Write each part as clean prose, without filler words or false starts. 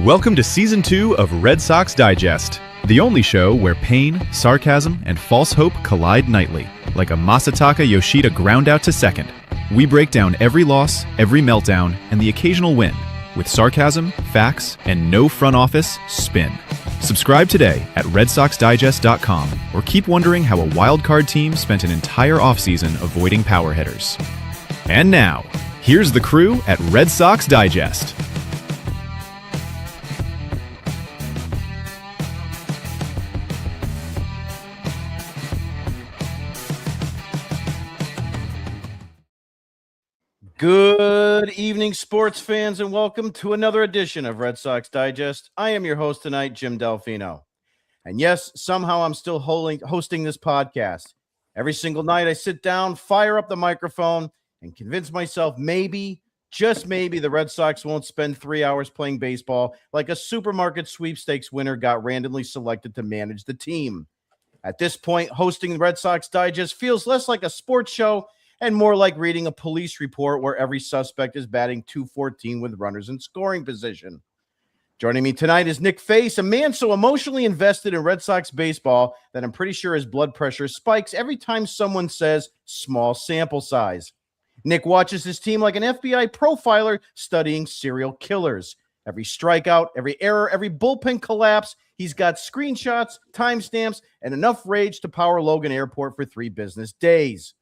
Welcome to Season 2 of Red Sox Digest, the only show where pain, sarcasm, and false hope collide nightly, like a Masataka Yoshida ground out to second. We break down every loss, every meltdown, and the occasional win, with sarcasm, facts, and no front office spin. Subscribe today at RedSoxDigest.com, or keep wondering how a wildcard team spent an entire offseason avoiding power hitters. And now, here's the crew at Red Sox Digest. Good evening, sports fans, and welcome to another edition of Red Sox Digest. I am your host tonight, Jim Delfino. And yes, somehow I'm still hosting this podcast. Every single night I sit down, fire up the microphone, and convince myself maybe, just maybe, the Red Sox won't spend 3 hours playing baseball like a supermarket sweepstakes winner got randomly selected to manage the team. At this point, hosting the Red Sox Digest feels less like a sports show and more like reading a police report where every suspect is batting .214 with runners in scoring position. Joining me tonight is Nick Face, a man so emotionally invested in Red Sox baseball that I'm pretty sure his blood pressure spikes every time someone says small sample size. Nick watches his team like an FBI profiler studying serial killers. Every strikeout, every error, every bullpen collapse, he's got screenshots, timestamps, and enough rage to power Logan Airport for 3 business days.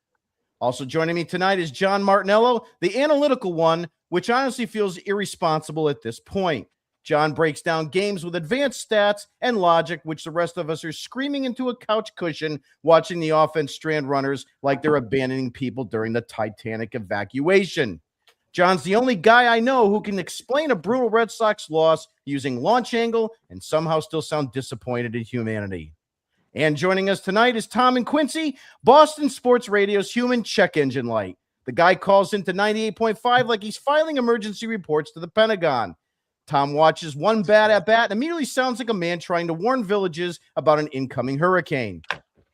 Also joining me tonight is John Martinello, the analytical one, which honestly feels irresponsible at this point. John breaks down games with advanced stats and logic, which the rest of us are screaming into a couch cushion watching the offense strand runners like they're abandoning people during the Titanic evacuation. John's the only guy I know who can explain a brutal Red Sox loss using launch angle and somehow still sound disappointed in humanity. And joining us tonight is Tom and Quincy, Boston Sports Radio's human check engine light. The guy calls into 98.5 like he's filing emergency reports to the Pentagon. Tom watches one bat at bat and immediately sounds like a man trying to warn villages about an incoming hurricane.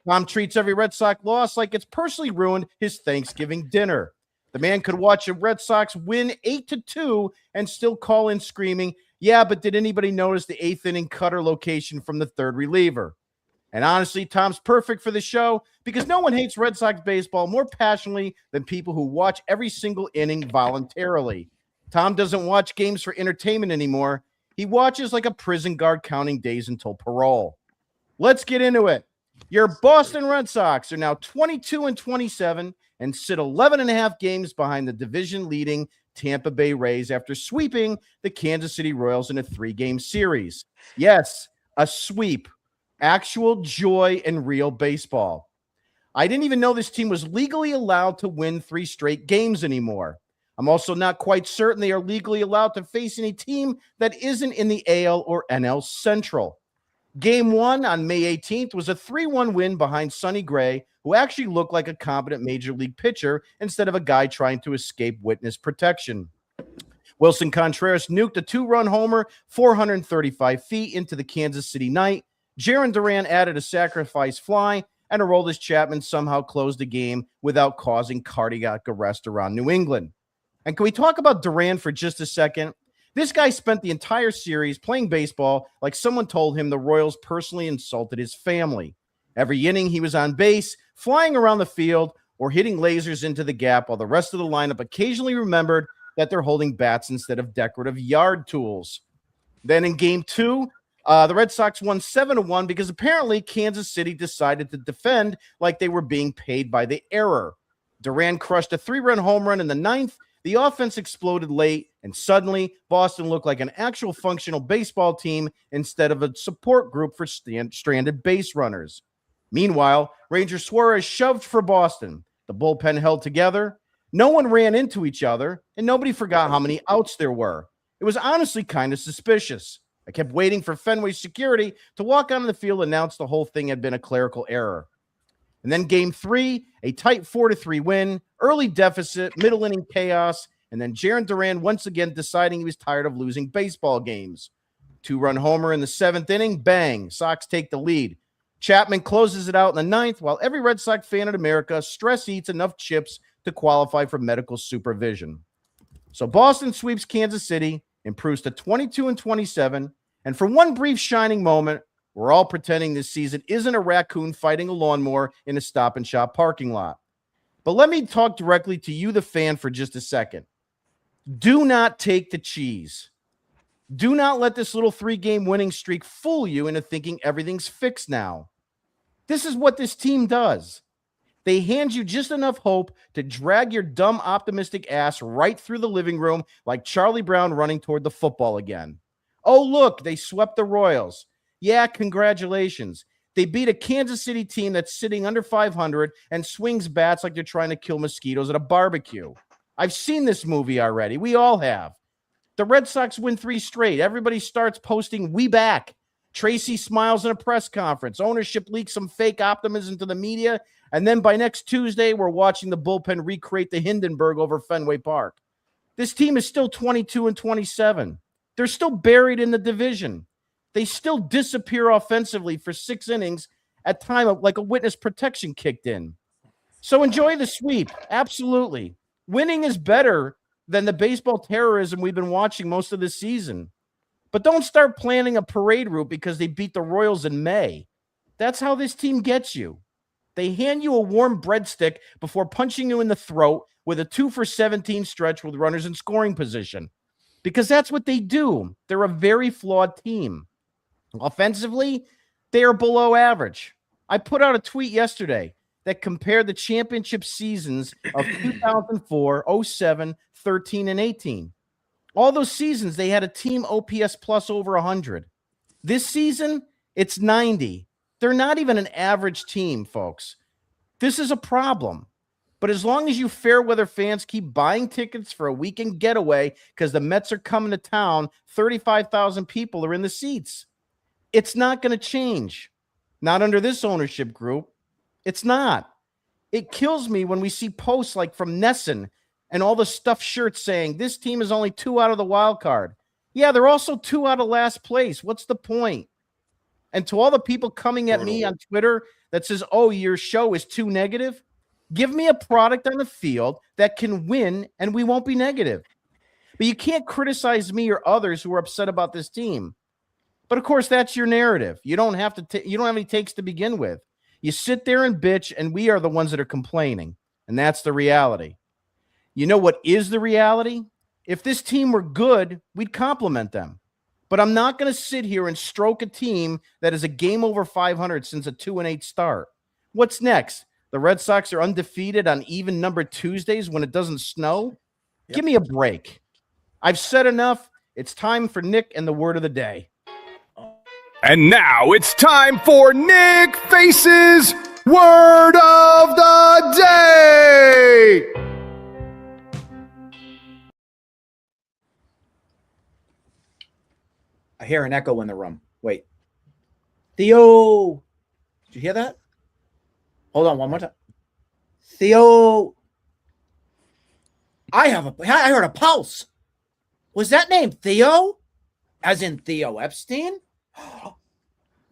Tom treats every Red Sox loss like it's personally ruined his Thanksgiving dinner. The man could watch a Red Sox win 8-2 and still call in screaming, "Yeah, but did anybody notice the 8th inning cutter location from the third reliever?" And honestly, Tom's perfect for the show because no one hates Red Sox baseball more passionately than people who watch every single inning voluntarily. Tom doesn't watch games for entertainment anymore. He watches like a prison guard counting days until parole. Let's get into it. Your Boston Red Sox are now 22-27 and sit 11.5 games behind the division-leading Tampa Bay Rays after sweeping the Kansas City Royals in a 3-game series. Yes, a sweep. Actual joy in real baseball. I didn't even know this team was legally allowed to win 3 straight games anymore. I'm also not quite certain they are legally allowed to face any team that isn't in the AL or NL Central. Game 1 on May 18th was a 3-1 win behind Sonny Gray, who actually looked like a competent major league pitcher instead of a guy trying to escape witness protection. Wilson Contreras nuked a 2-run homer 435 feet into the Kansas City night. Jarren Duran added a sacrifice fly, and Aroldis Chapman somehow closed the game without causing cardiac arrest around New England. And can we talk about Duran for just a second? This guy spent the entire series playing baseball like someone told him the Royals personally insulted his family. Every inning he was on base, flying around the field, or hitting lasers into the gap, while the rest of the lineup occasionally remembered that they're holding bats instead of decorative yard tools. Then in Game 2, the Red Sox won 7-1 because apparently Kansas City decided to defend like they were being paid by the error. Duran crushed a 3-run home run in the 9th. The offense exploded late, and suddenly Boston looked like an actual functional baseball team instead of a support group for stranded base runners. Meanwhile, Ranger Suarez shoved for Boston. The bullpen held together. No one ran into each other, and nobody forgot how many outs there were. It was honestly kind of suspicious. I kept waiting for Fenway security to walk onto the field and announce the whole thing had been a clerical error. And then Game 3, a tight 4-3 win, early deficit, middle inning chaos, and then Jarren Duran once again deciding he was tired of losing baseball games. 2-run homer in the 7th inning, bang, Sox take the lead. Chapman closes it out in the 9th, while every Red Sox fan in America stress eats enough chips to qualify for medical supervision. So Boston sweeps Kansas City improves to 22-27. And for one brief shining moment, we're all pretending this season isn't a raccoon fighting a lawnmower in a Stop and Shop parking lot. But let me talk directly to you, the fan, for just a second. Do not take the cheese. Do not let this little 3-game winning streak fool you into thinking everything's fixed now. This is what this team does. They hand you just enough hope to drag your dumb, optimistic ass right through the living room like Charlie Brown running toward the football again. Oh, look, they swept the Royals. Yeah, congratulations. They beat a Kansas City team that's sitting under 500 and swings bats like they're trying to kill mosquitoes at a barbecue. I've seen this movie already. We all have. The Red Sox win 3 straight. Everybody starts posting, "We back." Tracy smiles in a press conference. Ownership leaks some fake optimism to the media. And then by next Tuesday, we're watching the bullpen recreate the Hindenburg over Fenway Park. This team is still 22-27. They're still buried in the division. They still disappear offensively for 6 innings at time like a witness protection kicked in. So enjoy the sweep. Absolutely. Winning is better than the baseball terrorism we've been watching most of this season. But don't start planning a parade route because they beat the Royals in May. That's how this team gets you. They hand you a warm breadstick before punching you in the throat with a 2-for-17 stretch with runners in scoring position. Because that's what they do. They're a very flawed team. Offensively, they are below average. I put out a tweet yesterday that compared the championship seasons of 2004, 07, 13, and 18. All those seasons, they had a team OPS plus over 100. This season, it's 90. They're not even an average team, folks. This is a problem. But as long as you fair weather fans keep buying tickets for a weekend getaway because the Mets are coming to town, 35,000 people are in the seats. It's not going to change. Not under this ownership group. It's not. It kills me when we see posts like from Nesson and all the stuffed shirts saying this team is only 2 out of the wild card. Yeah, they're also 2 out of last place. What's the point? And to all the people coming at me on Twitter that says, oh, your show is too negative, give me a product on the field that can win and we won't be negative. But you can't criticize me or others who are upset about this team. But of course, that's your narrative. You don't have to. You don't have any takes to begin with. You sit there and bitch, and we are the ones that are complaining, and that's the reality. You know what is the reality? If this team were good, we'd compliment them. But I'm not going to sit here and stroke a team that is a game over 500 since a 2-8 start. What's next? The Red Sox are undefeated on even number Tuesdays when it doesn't snow? Yep. Give me a break. I've said enough. It's time for Nick and the word of the day. And now it's time for Nick Face's Word of the Day. I hear an echo in the room. Wait. Theo. Did you hear that? Hold on one more time. Theo. I heard a pulse. Was that name Theo? As in Theo Epstein?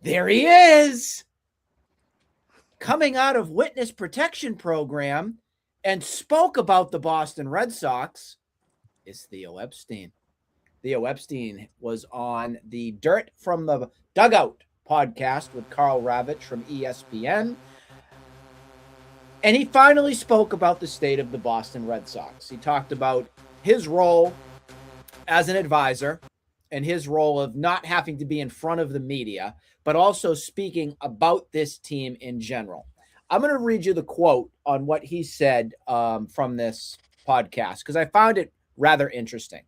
There he is. Coming out of witness protection program and spoke about the Boston Red Sox is Theo Epstein. Theo Epstein was on the Dirt from the Dugout podcast with Carl Ravitch from ESPN. And he finally spoke about the state of the Boston Red Sox. He talked about his role as an advisor and his role of not having to be in front of the media, but also speaking about this team in general. I'm going to read you the quote on what he said from this podcast because I found it rather interesting.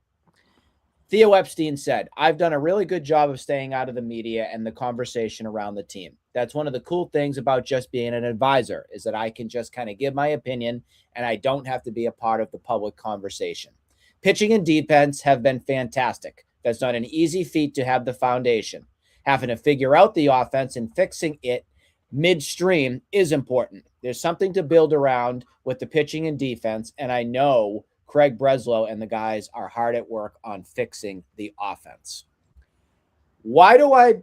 Theo Epstein said, "I've done a really good job of staying out of the media and the conversation around the team. That's one of the cool things about just being an advisor is that I can just kind of give my opinion and I don't have to be a part of the public conversation. Pitching and defense have been fantastic. That's not an easy feat to have the foundation. Having to figure out the offense and fixing it midstream is important. There's something to build around with the pitching and defense, and I know Craig Breslow and the guys are hard at work on fixing the offense." Why do I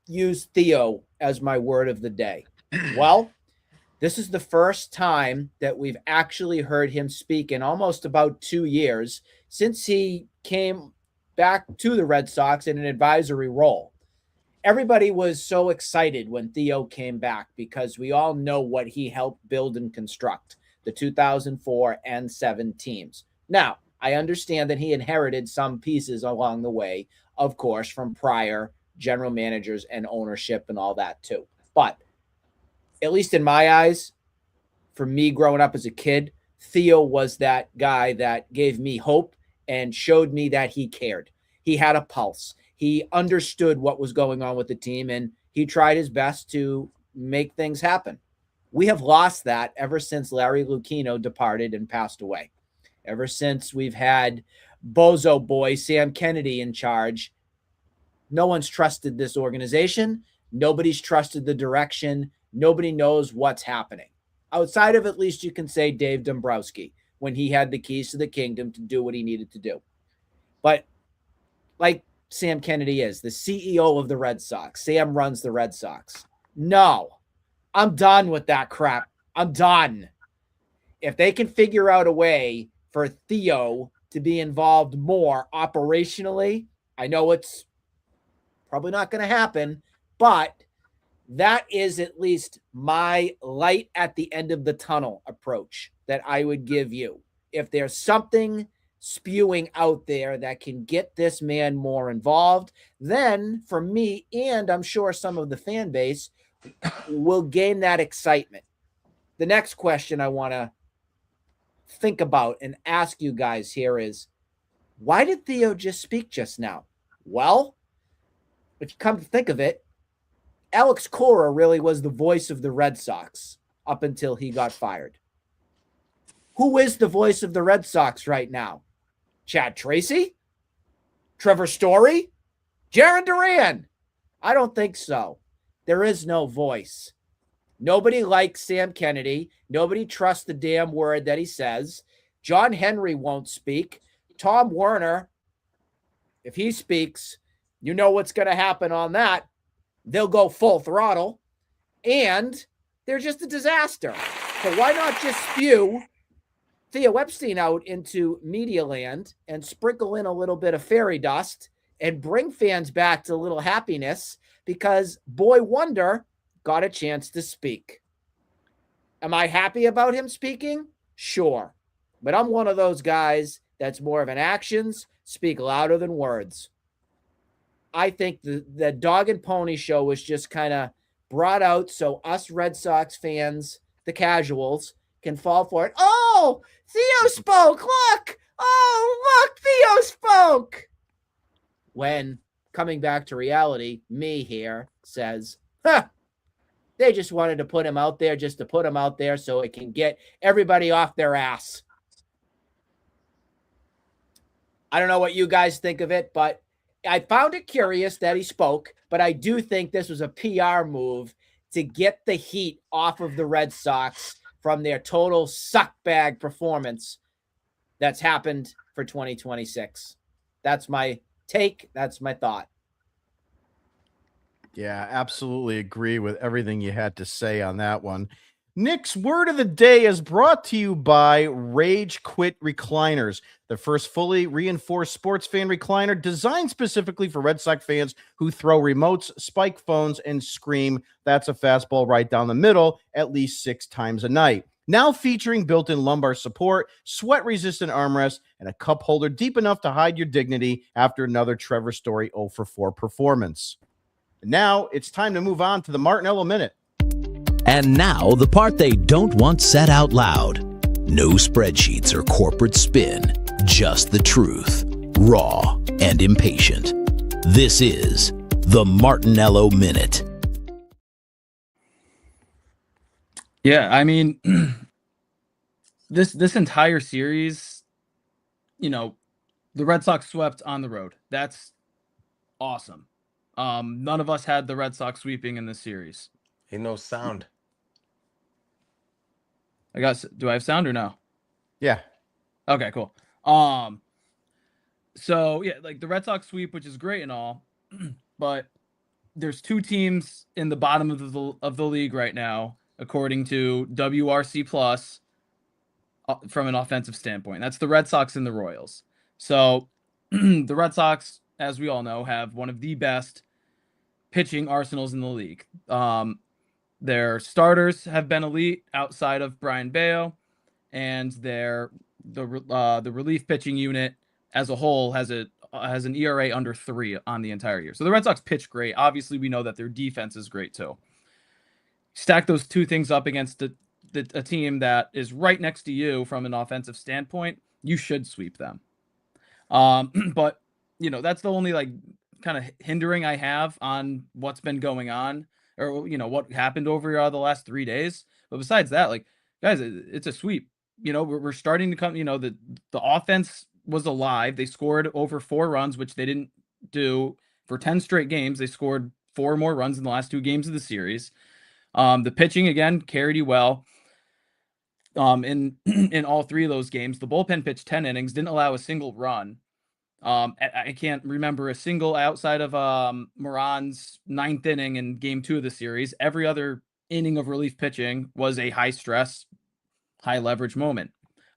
use Theo as my word of the day? Well, this is the first time that we've actually heard him speak in almost about 2 years since he came back to the Red Sox in an advisory role. Everybody was so excited when Theo came back because we all know what he helped build and construct, the 2004 and 7 teams. Now, I understand that he inherited some pieces along the way, of course, from prior general managers and ownership and all that too. But at least in my eyes, for me growing up as a kid, Theo was that guy that gave me hope and showed me that he cared. He had a pulse. He understood what was going on with the team, and he tried his best to make things happen. We have lost that ever since Larry Lucchino departed and passed away. Ever since we've had Bozo Boy Sam Kennedy in charge, no one's trusted this organization. Nobody's trusted the direction. Nobody knows what's happening. Outside of, at least you can say, Dave Dombrowski, when he had the keys to the kingdom to do what he needed to do. But like Sam Kennedy is, the CEO of the Red Sox. Sam runs the Red Sox. No, I'm done with that crap. I'm done. If they can figure out a way for Theo to be involved more operationally, I know it's probably not going to happen, but that is at least my light at the end of the tunnel approach that I would give you. If there's something spewing out there that can get this man more involved, then for me, and I'm sure some of the fan base, will gain that excitement. The next question I want to think about and ask you guys here is, why did Theo just speak just now? Well, if you come to think of it, Alex Cora really was the voice of the Red Sox up until he got fired. Who is the voice of the Red Sox right now? Chad Tracy? Trevor Story? Jarren Duran? I don't think so. There is no voice. Nobody likes Sam Kennedy. Nobody trusts the damn word that he says. John Henry won't speak. Tom Werner, if he speaks, you know what's going to happen on that. They'll go full throttle. And they're just a disaster. So why not just spew Theo Epstein out into media land and sprinkle in a little bit of fairy dust and bring fans back to a little happiness, because Boy Wonder got a chance to speak. Am I happy about him speaking? Sure. But I'm one of those guys that's more of an actions speak louder than words. I think the dog and pony show was just kind of brought out so us Red Sox fans, the casuals, can fall for it. Oh, Theo spoke. Look. Oh, look, Theo spoke. When coming back to reality, me here says, they just wanted to put him out there just to put him out there so it can get everybody off their ass. I don't know what you guys think of it, but I found it curious that he spoke, but I do think this was a PR move to get the heat off of the Red Sox from their total suckbag performance that's happened for 2026. That's my take. That's my thought. Yeah, absolutely agree with everything you had to say on that one. Nick's word of the day is brought to you by Rage Quit Recliners, the first fully reinforced sports fan recliner designed specifically for Red Sox fans who throw remotes, spike phones, and scream, "That's a fastball right down the middle," at least 6 times a night. Now featuring built-in lumbar support, sweat-resistant armrest, and a cup holder deep enough to hide your dignity after another Trevor Story 0 for 4 performance. Now it's time to move on to the Martinello Minute. And now, the part they don't want said out loud. No spreadsheets or corporate spin, just the truth, raw and impatient. This is the Martinello Minute. Yeah, I mean, this entire series, you know, the Red Sox swept on the road. That's awesome. None of us had the Red Sox sweeping in this series. Ain't no sound. Do I have sound or no? Yeah. Okay, cool. So yeah, like the Red Sox sweep, which is great and all, but there's 2 teams in the bottom of the league right now, according to WRC Plus, from an offensive standpoint. That's the Red Sox and the Royals. So the Red Sox, as we all know, have one of the best pitching arsenals in the league. Their starters have been elite outside of Brian Bayo, and the relief pitching unit as a whole has an ERA under 3 on the entire year. So the Red Sox pitch great. Obviously, we know that their defense is great too. Stack those two things up against a team that is right next to you from an offensive standpoint, you should sweep them. But that's the only kind of hindering I have on what's been going on, or what happened over the last 3 days. But besides that, guys, it's a sweep. We're starting to come. The offense was alive. They scored over 4 runs, which they didn't do for 10 straight games. They scored 4 more runs in the last 2 games of the series. The pitching again carried you well. In all 3 of those games, the bullpen pitched 10 innings, didn't allow a single run. I can't remember a single outside of Moran's 9th inning in game 2 of the series. Every other inning of relief pitching was a high stress, high leverage moment.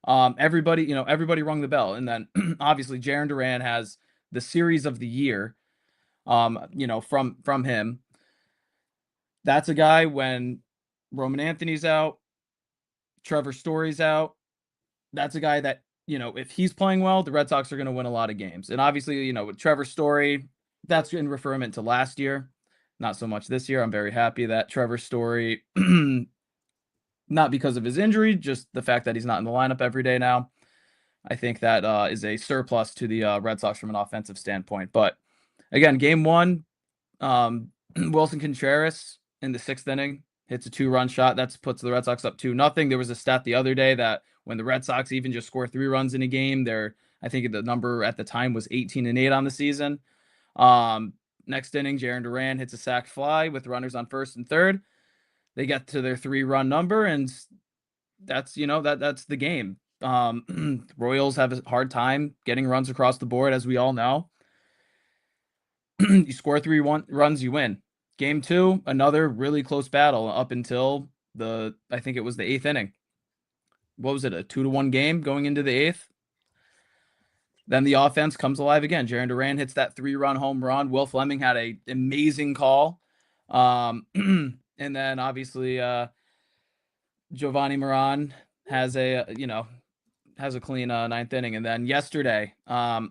Everybody rung the bell. And then obviously Jarren Duran has the series of the year, from him. That's a guy when Roman Anthony's out, Trevor Story's out. That's a guy that, if he's playing well, the Red Sox are going to win a lot of games. And obviously, with Trevor Story, that's in referment to last year, not so much this year. I'm very happy that Trevor Story, not because of his injury, just the fact that he's not in the lineup every day now. I think that is a surplus to the Red Sox from an offensive standpoint. But again, game 1, Wilson Contreras in the 6th inning hits a 2-run shot. That puts the Red Sox up 2-0. There was a stat the other day that when the Red Sox even just score 3 runs in a game, I think the number at the time was 18-8 on the season. Next inning, Jarren Duran hits a sac fly with runners on 1st and 3rd. They get to their 3-run number, and that's that's the game. Royals have a hard time getting runs across the board, as we all know. You score 3 runs, you win. Game 2, another really close battle up until I think it was the 8th inning. What was it, a 2-1 game going into the 8th? Then the offense comes alive again. Jarren Duran hits that 3-run home run. Will Fleming had an amazing call. And then obviously Giovanni Moran has a clean 9th inning. And then yesterday, let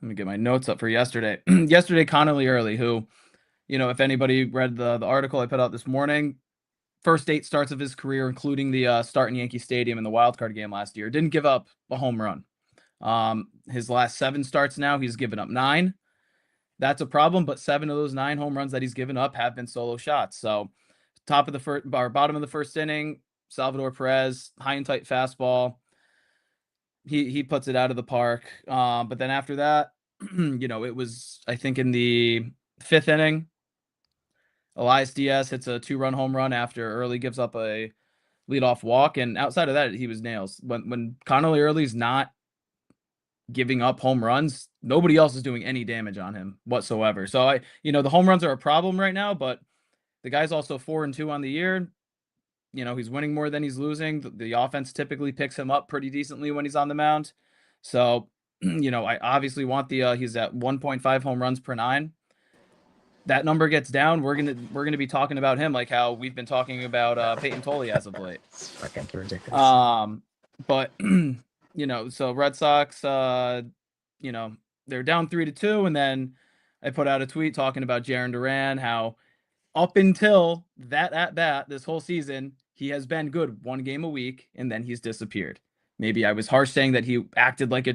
me get my notes up for yesterday. Yesterday, Connolly Early, who, if anybody read the article I put out this morning, first 8 starts of his career, including the start in Yankee Stadium in the wild card game last year, didn't give up a home run. His last 7 starts now, he's given up 9. That's a problem, but 7 of those 9 home runs that he's given up have been solo shots. So bottom of the 1st inning, Salvador Perez, high and tight fastball. He puts it out of the park. But then after that, it was, I think, in the 5th inning, Elias Diaz hits a 2-run home run after Early gives up a leadoff walk. And outside of that, he was nails. When Connolly Early's not giving up home runs, nobody else is doing any damage on him whatsoever. So the home runs are a problem right now, but the guy's also 4-2 on the year. He's winning more than he's losing. The offense typically picks him up pretty decently when he's on the mound. So, I obviously want he's at 1.5 home runs per 9. That number gets down, we're gonna be talking about him like how we've been talking about Peyton Tolley as of late. It's fucking ridiculous. But so Red Sox, they're down 3-2, and then I put out a tweet talking about Jarren Duran, how up until that at bat this whole season, he has been good 1 game a week, and then he's disappeared. Maybe I was harsh saying that he acted like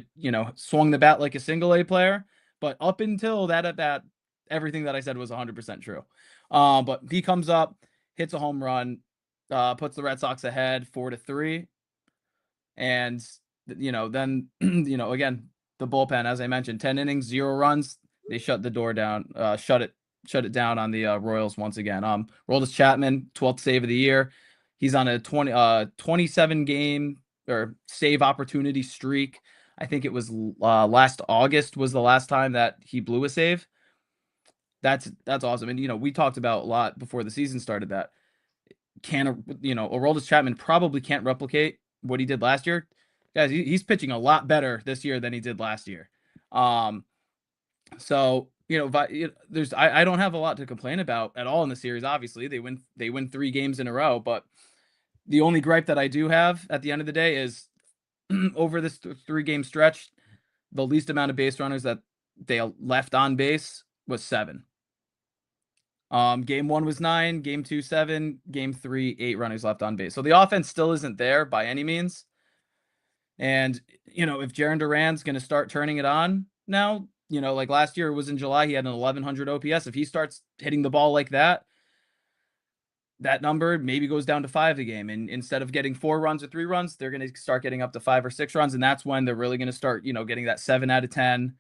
swung the bat like a single A player, but up until that at bat, everything that I said was 100% true. But he comes up, hits a home run, puts the Red Sox ahead 4-3. And, then, again, the bullpen, as I mentioned, 10 innings, 0 runs. They shut the door down, shut it down on the Royals once again. Roldis Chapman, 12th save of the year. He's on a 27 game or save opportunity streak. I think it was last August was the last time that he blew a save. That's awesome. And, we talked about a lot before the season started that Aroldis Chapman probably can't replicate what he did last year. guys, he's pitching a lot better this year than he did last year. So I don't have a lot to complain about at all in the series. Obviously, they win 3 games in a row, but the only gripe that I do have at the end of the day is over this 3-game stretch, the least amount of base runners that they left on base was 7. Game 1 was 9, game 2, 7, game 3, 8 runners left on base. So the offense still isn't there by any means. And, if Jarren Duran's going to start turning it on now, like last year it was in July, he had an 1100 OPS. If he starts hitting the ball like that, that number maybe goes down to 5 a game. And instead of getting 4 runs or 3 runs, they're going to start getting up to 5 or 6 runs. And that's when they're really going to start, getting that 7 out of 10,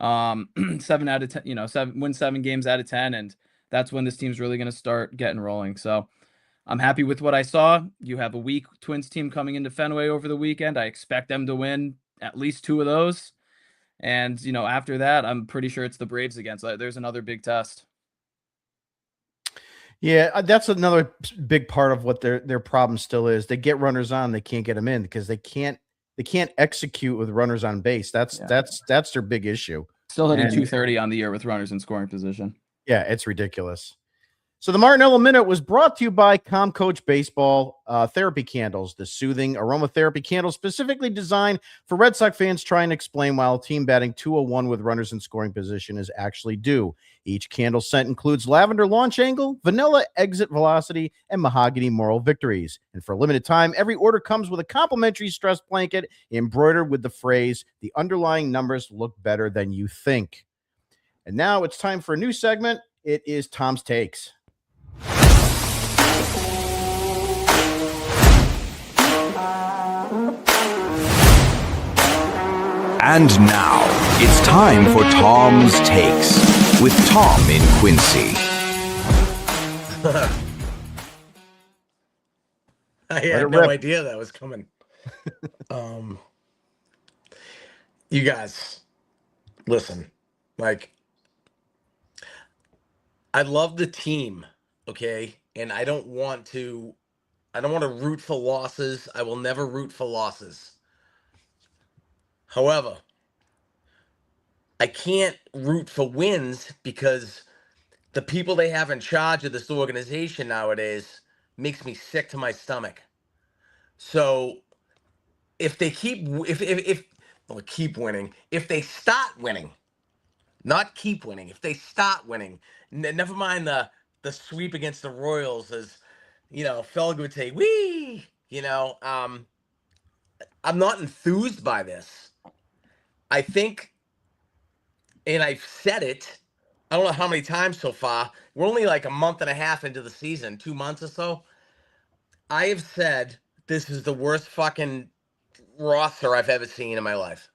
7 out of 10, win 7 games out of 10. And that's when this team's really going to start getting rolling. So I'm happy with what I saw. You have a weak Twins team coming into Fenway over the weekend. I expect them to win at least 2 of those. And, after that, I'm pretty sure it's the Braves again. So there's another big test. Yeah, that's another big part of what their problem still is. They get runners on, they can't get them in because they can't execute with runners on base. That's their big issue. Still hitting 230 on the year with runners in scoring position. Yeah, it's ridiculous. So the Martinello Minute was brought to you by Calm Coach Baseball Therapy Candles, the soothing aromatherapy candles specifically designed for Red Sox fans. Try and explain why a team batting 201 with runners in scoring position is actually due. Each candle scent includes lavender launch angle, vanilla exit velocity, and mahogany moral victories. And for a limited time, every order comes with a complimentary stress blanket embroidered with the phrase, "The underlying numbers look better than you think." And now it's time for a new segment. It is Tom's Takes. And now it's time for Tom's Takes with Tom in Quincy. I had no idea that was coming. You guys, listen, I love the team, okay? And I don't want to root for losses. I will never root for losses. However, I can't root for wins because the people they have in charge of this organization nowadays makes me sick to my stomach. So if they keep winning, if they start winning, not keep winning, if they start winning, never mind the sweep against the Royals, as Felga would say, wee, I'm not enthused by this. I think, and I've said it, I don't know how many times so far. We're only like a month and a half into the season, 2 months or so. I have said this is the worst fucking roster I've ever seen in my life.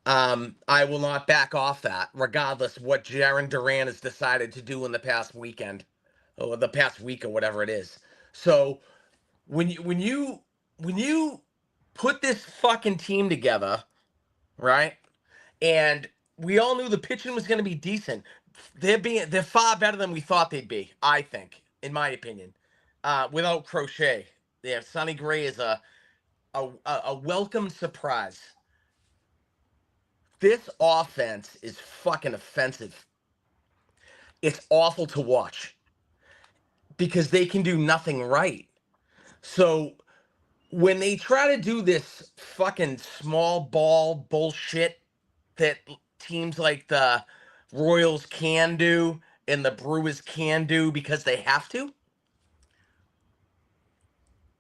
I will not back off that, regardless what Jarren Duran has decided to do in the past weekend, or the past week, or whatever it is. So when you put this fucking team together, right? And we all knew the pitching was going to be decent. They're far better than we thought they'd be, I think, in my opinion. Without Crochet, Sonny Gray is a welcome surprise. This offense is fucking offensive. It's awful to watch because they can do nothing right. So when they try to do this fucking small ball bullshit that teams like the Royals can do and the Brewers can do because they have to,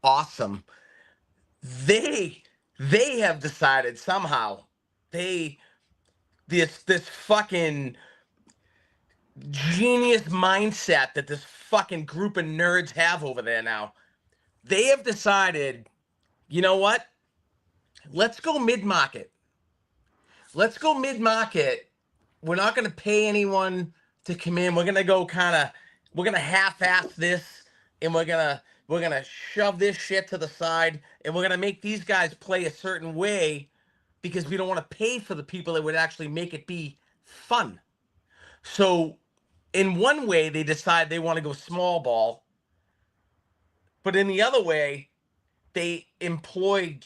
awesome. They have decided somehow this fucking genius mindset that this fucking group of nerds have over there now. They have decided, you know what? Let's go mid-market. We're not going to pay anyone to come in. We're going to go we're going to half-ass this, and we're going to shove this shit to the side, and we're going to make these guys play a certain way because we don't want to pay for the people that would actually make it be fun. So in one way, they decide they want to go small ball, but in the other way, they employ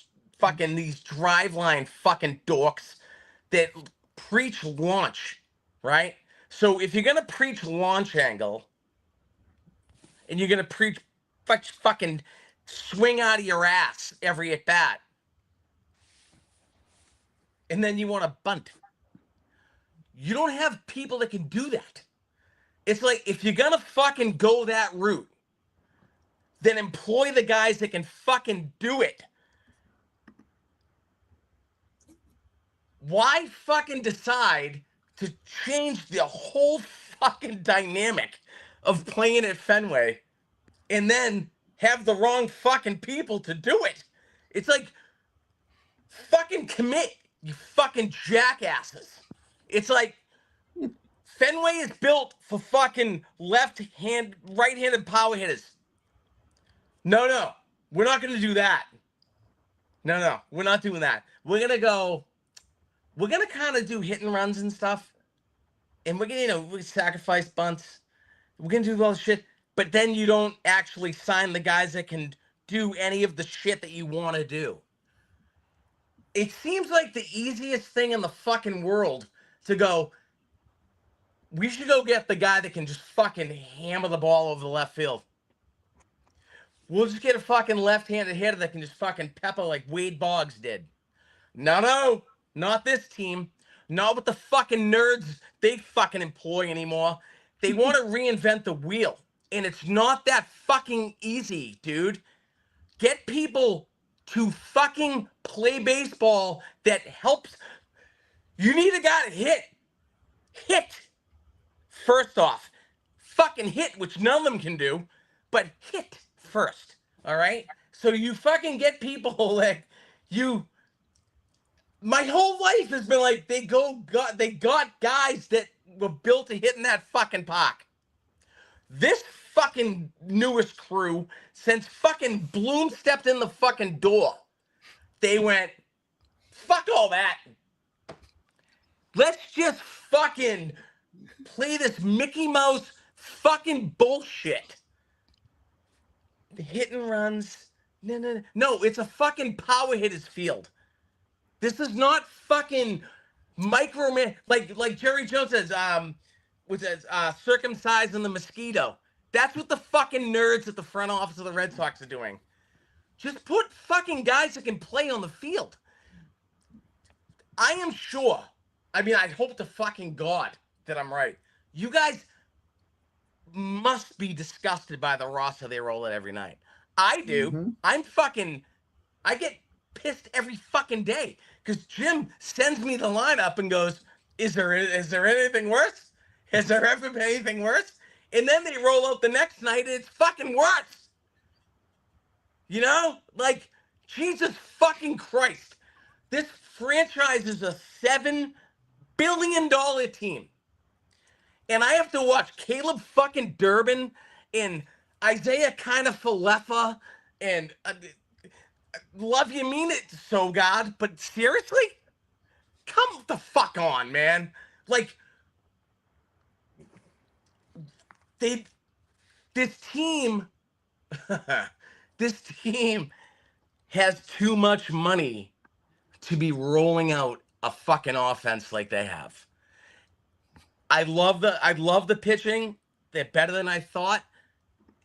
fucking these driveline fucking dorks that preach launch, right? So if you're gonna preach launch angle and you're gonna preach fucking swing out of your ass every at bat, and then you want to bunt, you don't have people that can do that. It's like, if you're gonna fucking go that route, then employ the guys that can fucking do it. Why fucking decide to change the whole fucking dynamic of playing at Fenway and then have the wrong fucking people to do it? It's like, fucking commit, you fucking jackasses. It's like, Fenway is built for fucking right-handed power hitters. No, we're not going to do that. No, we're not doing that. We're going to kind of do hit and runs and stuff. And we're going to, we sacrifice bunts. We're going to do all this shit. But then you don't actually sign the guys that can do any of the shit that you want to do. It seems like the easiest thing in the fucking world to go, we should go get the guy that can just fucking hammer the ball over the left field. We'll just get a fucking left-handed hitter that can just fucking pepper like Wade Boggs did. No, not this team. Not with the fucking nerds they fucking employ anymore. They want to reinvent the wheel. And it's not that fucking easy, dude. Get people to fucking play baseball that helps. You need a guy to hit. Hit. First off, fucking hit, which none of them can do, but hit first, all right? So you fucking get people like you. My whole life has been like, they got guys that were built to hit in that fucking park. This fucking newest crew, since fucking Bloom stepped in the fucking door, they went, fuck all that. Let's just fucking play this Mickey Mouse fucking bullshit. The hit and runs. No, it's a fucking power hitters field. This is not fucking microman like Jerry Jones says, circumcising the mosquito. That's what the fucking nerds at the front office of the Red Sox are doing. Just put fucking guys that can play on the field. I am sure. I mean, I hope to fucking God that I'm right. You guys must be disgusted by the roster they roll it every night. I do. Mm-hmm. I get pissed every fucking day because Jim sends me the lineup and goes, is there anything worse? Has there ever been anything worse? And then they roll out the next night and it's fucking worse. You know? Like, Jesus fucking Christ. This franchise is a $7 billion team. And I have to watch Caleb fucking Durbin and Isaiah kind of Falefa and love you mean it, so God, but seriously? Come the fuck on, man. Like, this team has too much money to be rolling out a fucking offense like they have. I love the pitching. They're better than I thought.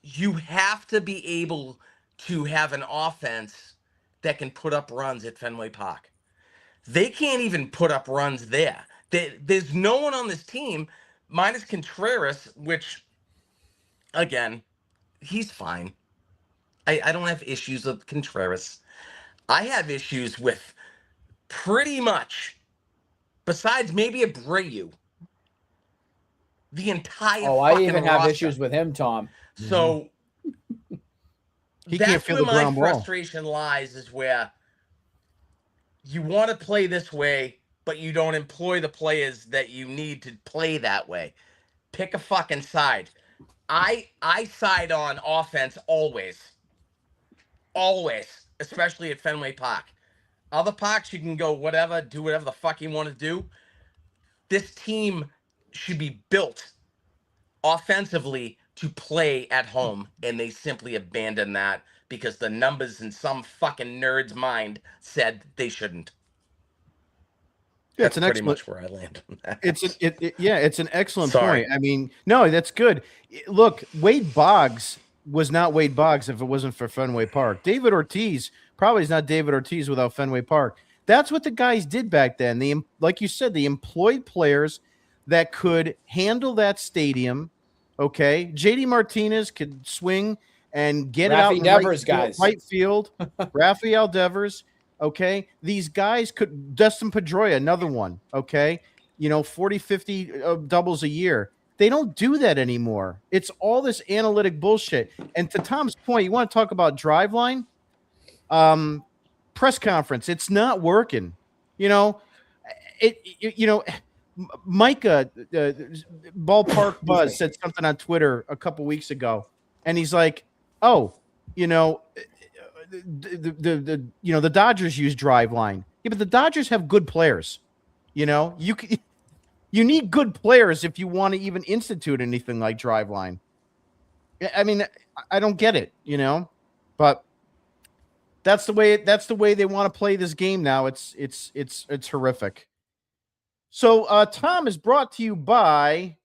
You have to be able to have an offense that can put up runs at Fenway Park. They can't even put up runs there. There's no one on this team, minus Contreras, which, again, he's fine. I don't have issues with Contreras. I have issues with pretty much, besides maybe Abreu, the entire fucking I even have roster. issues with him, Tom. So he can't feel the ground ball. Frustration lies is where you want to play this way, but you don't employ the players that you need to play that way. Pick a fucking side. I side on offense always, especially at Fenway Park. Other parks you can go whatever, do whatever the fuck you want to do. This team should be built offensively to play at home, and they simply abandon that because the numbers in some fucking nerd's mind said they shouldn't. Yeah, That's it's an pretty excellent. much where I land on that. It's an excellent Sorry. point. I mean, no, that's good. Look, Wade Boggs was not Wade Boggs if it wasn't for Fenway Park. David Ortiz probably is not David Ortiz without Fenway Park. That's what the guys did back then. Like you said, they employed players that could handle that stadium. Okay, JD Martinez could swing and get Rafi it out in Devers, guys. right field. Rafael Devers. Okay, these guys could. Dustin Pedroia, another one. Okay, 40, 50 doubles a year. They don't do that anymore. It's all this analytic bullshit. And to Tom's point, you want to talk about Driveline? Press conference. It's not working. Micah, Ballpark Buzz said something on Twitter a couple weeks ago, and he's like, "Oh, the Dodgers use Driveline. Yeah, but the Dodgers have good players. You need good players if you want to even institute anything like Driveline. I mean, I don't get it, but that's the way they want to play this game now. It's horrific. So Tom is brought to you by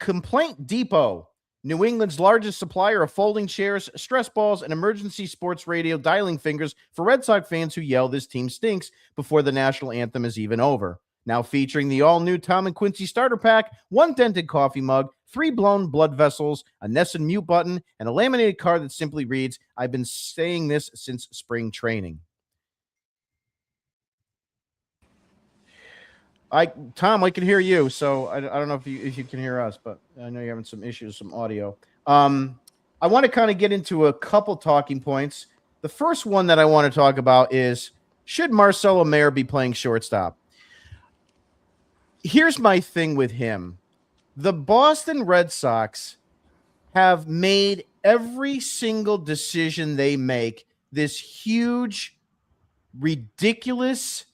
Complaint Depot, New England's largest supplier of folding chairs, stress balls, and emergency sports radio dialing fingers for Red Sox fans who yell "This team stinks" before the national anthem is even over. Now featuring the all-new Tom and Quincy starter pack, 1 dented coffee mug, 3 blown blood vessels, a Nesson mute button, and a laminated card that simply reads, "I've been saying this since spring training." Tom, I can hear you, so I don't know if you can hear us, but I know you're having some issues, some audio. I want to kind of get into a couple talking points. The first one that I want to talk about is, should Marcelo Mayer be playing shortstop? Here's my thing with him. The Boston Red Sox have made every single decision they make this huge, ridiculous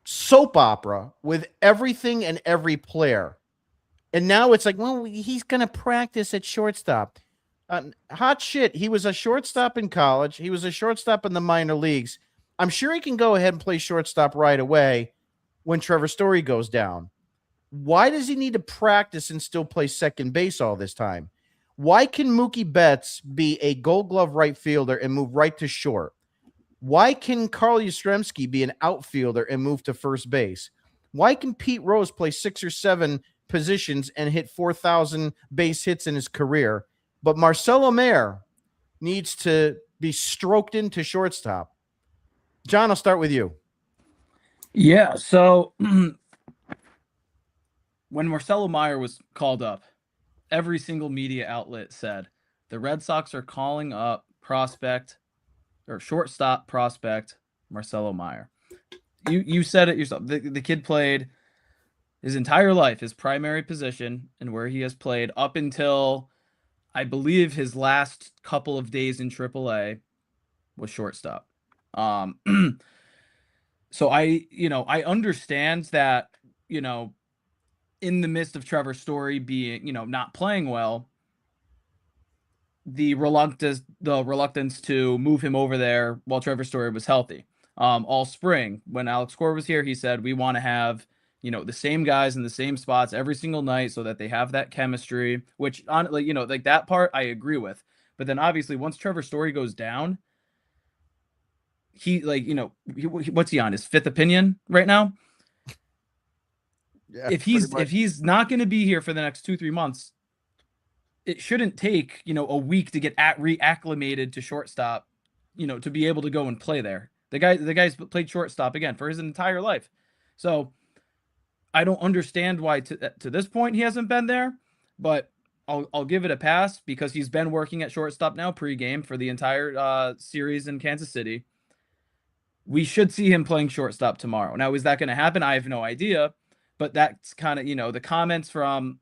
soap opera with everything and every player. And now it's like, well, he's going to practice at shortstop. Hot shit. He was a shortstop in college. He was a shortstop in the minor leagues. I'm sure he can go ahead and play shortstop right away when Trevor Story goes down. Why does he need to practice and still play second base all this time? Why can Mookie Betts be a Gold Glove right fielder and move right to short? Why can Carl Yastrzemski be an outfielder and move to first base? Why can Pete Rose play 6 or 7 positions and hit 4,000 base hits in his career? But Marcelo Mayer needs to be stroked into shortstop. John, I'll start with you. Yeah, so when Marcelo Mayer was called up, every single media outlet said the Red Sox are calling up shortstop prospect Marcelo Mayer. You said it yourself. The kid played his entire life, his primary position, and where he has played up until, I believe, his last couple of days in AAA was shortstop. So I understand that, in the midst of Trevor Story being, not playing well, the reluctance to move him over there while Trevor Story was healthy. All spring, when Alex Cora was here, he said, we want to have, the same guys in the same spots every single night so that they have that chemistry, which like that part I agree with. But then obviously once Trevor Story goes down, what's he on, his 5th opinion right now? Yeah, if he's not going to be here for the next 2-3 months, it shouldn't take, a week to get reacclimated to shortstop, to be able to go and play there. The guy's played shortstop again for his entire life. So I don't understand why to this point he hasn't been there, but I'll give it a pass because he's been working at shortstop now pregame for the entire series in Kansas City. We should see him playing shortstop tomorrow. Now, is that going to happen? I have no idea, but that's kind of, the comments from,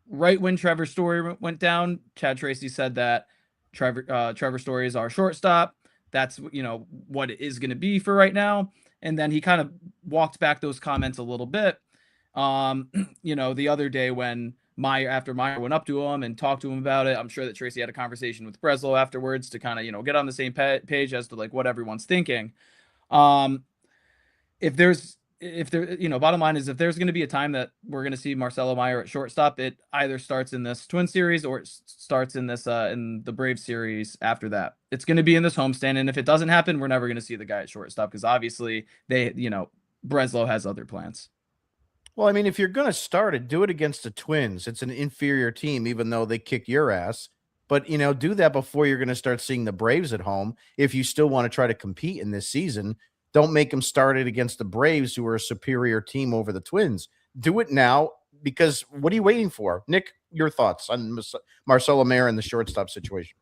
right when Trevor Story went down, Chad Tracy said that Trevor Story is our shortstop. That's, what it is going to be for right now. And then he kind of walked back those comments a little bit. The other day when Meyer after Meyer went up to him and talked to him about it. I'm sure that Tracy had a conversation with Breslow afterwards to kind of, get on the same page as to like what everyone's thinking. If there, bottom line is if there's going to be a time that we're going to see Marcelo Meyer at shortstop, it either starts in this Twin series or it starts in this in the Brave series after that. It's going to be in this homestand, and if it doesn't happen, we're never going to see the guy at shortstop because obviously Breslow has other plans. Well, I mean, if you're going to start it, do it against the Twins. It's an inferior team, even though they kick your ass. But, do that before you're going to start seeing the Braves at home. If you still want to try to compete in this season, don't make them start it against the Braves, who are a superior team over the Twins. Do it now, because what are you waiting for? Nick, your thoughts on Marcelo Meyer and the shortstop situation?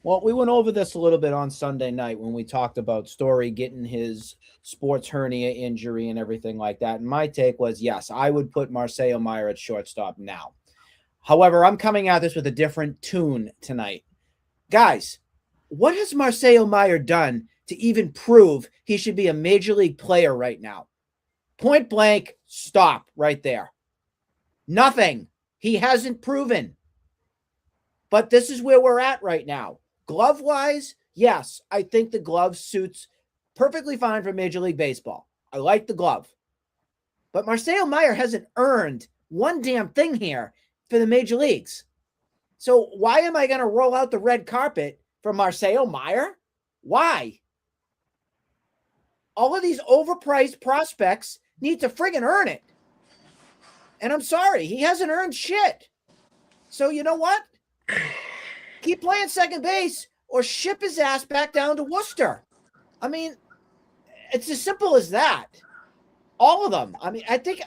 Well, we went over this a little bit on Sunday night when we talked about Story getting his sports hernia injury and everything like that. And my take was, yes, I would put Marcelo Meyer at shortstop now. However, I'm coming at this with a different tune tonight. Guys, what has Marcelo Meyer done to even prove he should be a major league player right now? Point blank, stop right there. Nothing. He hasn't proven. But this is where we're at right now. Glove-wise, yes, I think the glove suits perfectly fine for Major League Baseball. I like the glove. But Marcelo Meyer hasn't earned one damn thing here for the Major Leagues. So why am I going to roll out the red carpet for Marcelo Meyer? Why? All of these overpriced prospects need to friggin' earn it. And I'm sorry, he hasn't earned shit. So you know what? Keep playing second base or ship his ass back down to Worcester. I mean, it's as simple as that. All of them. I mean, I think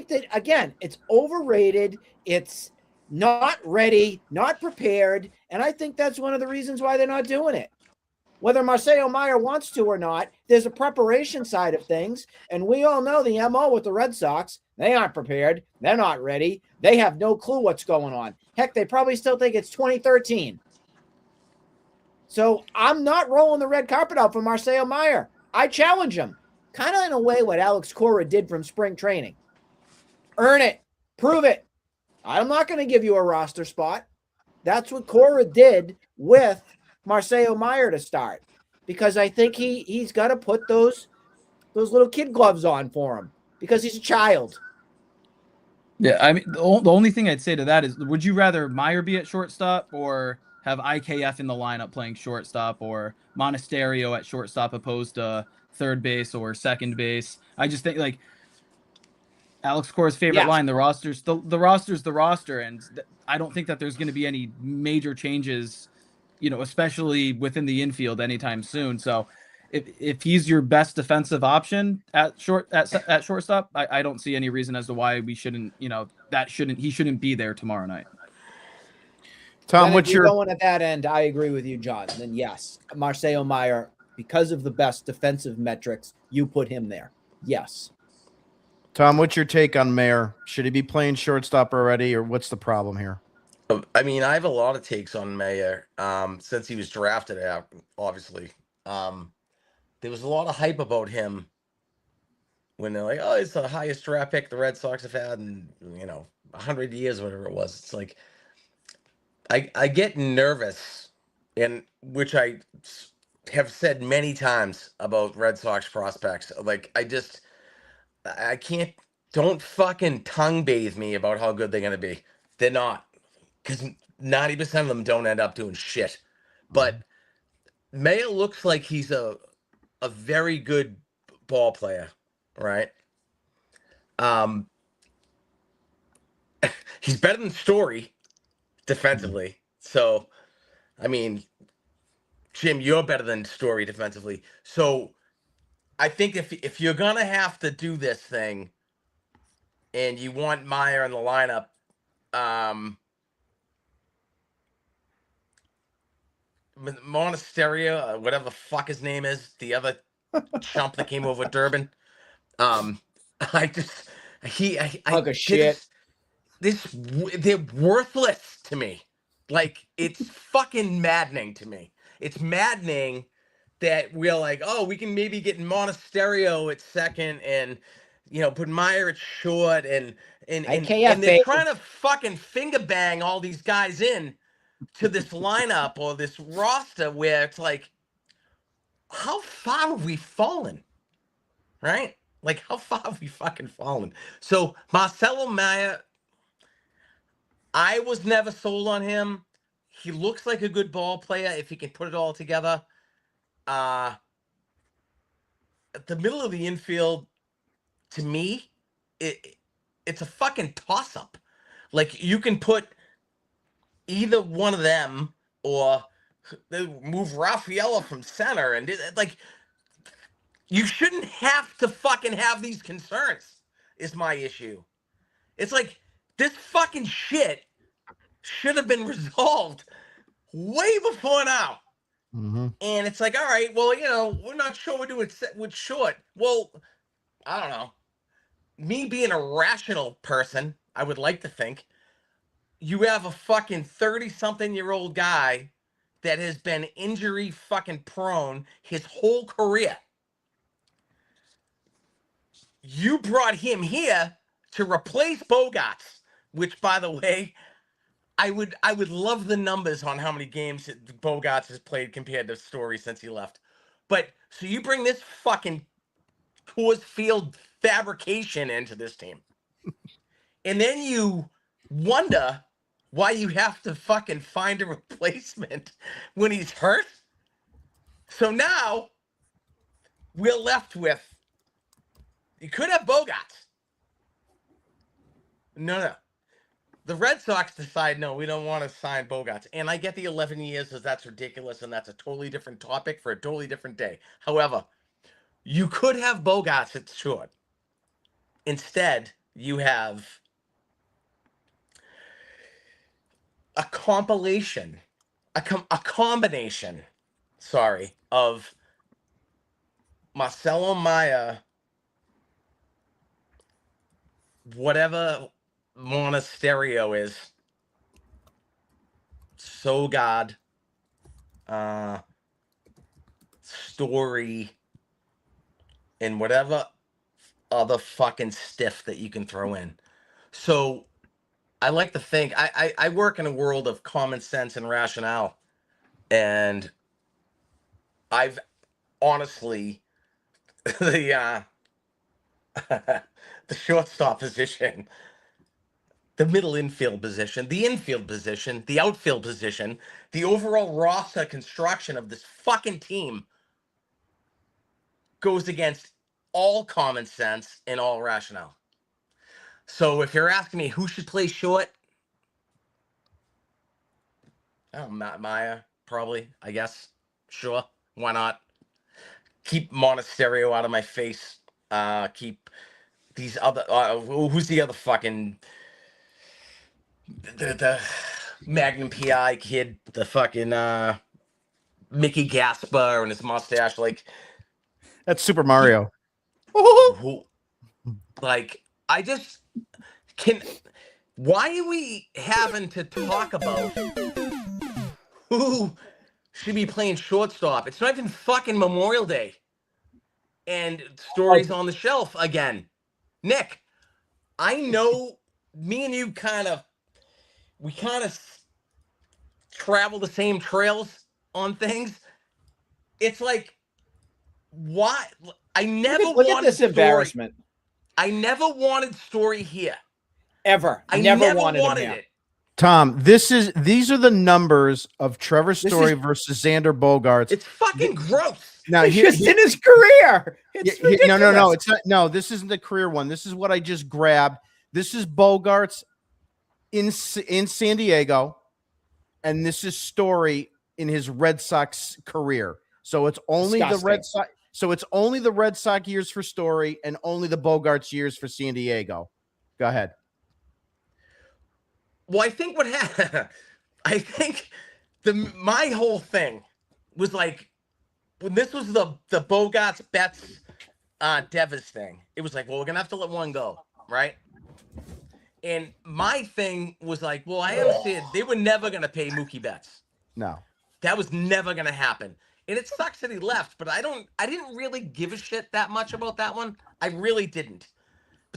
that, again, it's overrated. It's not ready, not prepared. And I think that's one of the reasons why they're not doing it. Whether Marcelo Meyer wants to or not, there's a preparation side of things. And we all know the MO with the Red Sox. They aren't prepared. They're not ready. They have no clue what's going on. Heck, they probably still think it's 2013. So I'm not rolling the red carpet out for Marcelo Meyer. I challenge him. Kind of in a way what Alex Cora did from spring training. Earn it. Prove it. I'm not going to give you a roster spot. That's what Cora did with Marcelo Meyer to start. Because I think he's got to put those little kid gloves on for him. Because he's a child. Yeah, I mean, the only thing I'd say to that is, would you rather Meyer be at shortstop or have IKF in the lineup playing shortstop, or Monasterio at shortstop opposed to third base or second base? I just think, like, Alex Cora's favorite line, the roster's the roster, and I don't think that there's going to be any major changes, especially within the infield anytime soon. So if he's your best defensive option at shortstop, I don't see any reason as to why we shouldn't, he shouldn't be there tomorrow night. Tom, what's your going at that end? I agree with you, John. Then yes, Marcelo Meyer, because of the best defensive metrics, you put him there. Yes. Tom, what's your take on Meyer? Should he be playing shortstop already, or what's the problem here? I mean, I have a lot of takes on Meyer since he was drafted out, obviously. There was a lot of hype about him when they're like, oh, it's the highest draft pick the Red Sox have had in, 100 years, whatever it was. It's like, I get nervous, and which I have said many times about Red Sox prospects. Like, I can't, don't fucking tongue bathe me about how good they're going to be. They're not, because 90% of them don't end up doing shit. But Mayo looks like he's a very good ball player, right? He's better than Story defensively. So, I mean, Jim, you're better than Story defensively. So, I think if you're gonna have to do this thing, and you want Meyer in the lineup, Monasterio, whatever the fuck his name is, the other chump that came over with Durbin. They're worthless to me. Like, it's fucking maddening to me. It's maddening that we're like, oh, we can maybe get Monasterio at second and put Meyer at short and IKF, they're baby. trying to fucking finger bang all these guys in to this lineup or this roster where it's like, how far have we fallen? Right? Like, how far have we fucking fallen? So Marcelo Meyer, I was never sold on him. He looks like a good ball player if he can put it all together. At the middle of the infield, to me, it's a fucking toss-up. Like, you can put either one of them or they move Rafaela from center, and like, you shouldn't have to fucking have these concerns, is my issue. It's like, this fucking shit should have been resolved way before now. Mm-hmm. And it's like, all right, well, we're not sure we're doing with short. Well, I don't know. Me being a rational person, I would like to think, you have a fucking 30-something-year-old guy that has been injury fucking prone his whole career. You brought him here to replace Bogarts, which, by the way, I would love the numbers on how many games Bogarts has played compared to Story since he left. But so you bring this fucking Coors Field fabrication into this team, and then you wonder why you have to fucking find a replacement when he's hurt. So now we're left with, you could have Bogarts. No. The Red Sox decide, no, we don't want to sign Bogarts. And I get the 11 years because that's ridiculous, and that's a totally different topic for a totally different day. However, you could have Bogarts at short. Instead, you have a combination, of Marcelo Meyer, whatever Monasterio is, Sogard, Story, and whatever other fucking stiff that you can throw in. So I like to think I work in a world of common sense and rationale, and I've honestly the shortstop position, the middle infield position, the infield position, the outfield position, the overall roster construction of this fucking team goes against all common sense and all rationale. So if you're asking me who should play short, Matt Meyer, probably, I guess. Sure, why not? Keep Monasterio out of my face. Keep these other, who's the other fucking, the Magnum PI kid, the fucking Mickey Gaspar and his mustache, like, That's Super Mario. Like, I just can. Why are we having to talk about who should be playing shortstop? It's not even fucking Memorial Day, and Story's on the shelf again. Nick, I know me and you kind of travel the same trails on things. It's like, why? I never Look at this Story. embarrassment. I never wanted Story here. Ever. I never never wanted wanted him here. it. Tom, these are the numbers of Trevor Story versus Xander Bogaerts. It's fucking gross. Now It's just in his career. It's ridiculous. no, it's not. No, this isn't the career one. This is what I just grabbed. This is Bogaerts in San Diego, and this is Story in his Red Sox career. So it's only Disgusting. the Red Sox. So it's only the Red Sox years for Story and only the Bogaerts years for San Diego. Go ahead. Well, I think what happened, I think my whole thing was like, when this was the Bogarts, Betts, Devers thing, it was like, well, we're going to have to let one go, right? And my thing was like, well, I understand they were never going to pay Mookie Betts. No. That was never going to happen. And it sucks that he left, but I didn't really give a shit that much about that one. I really didn't.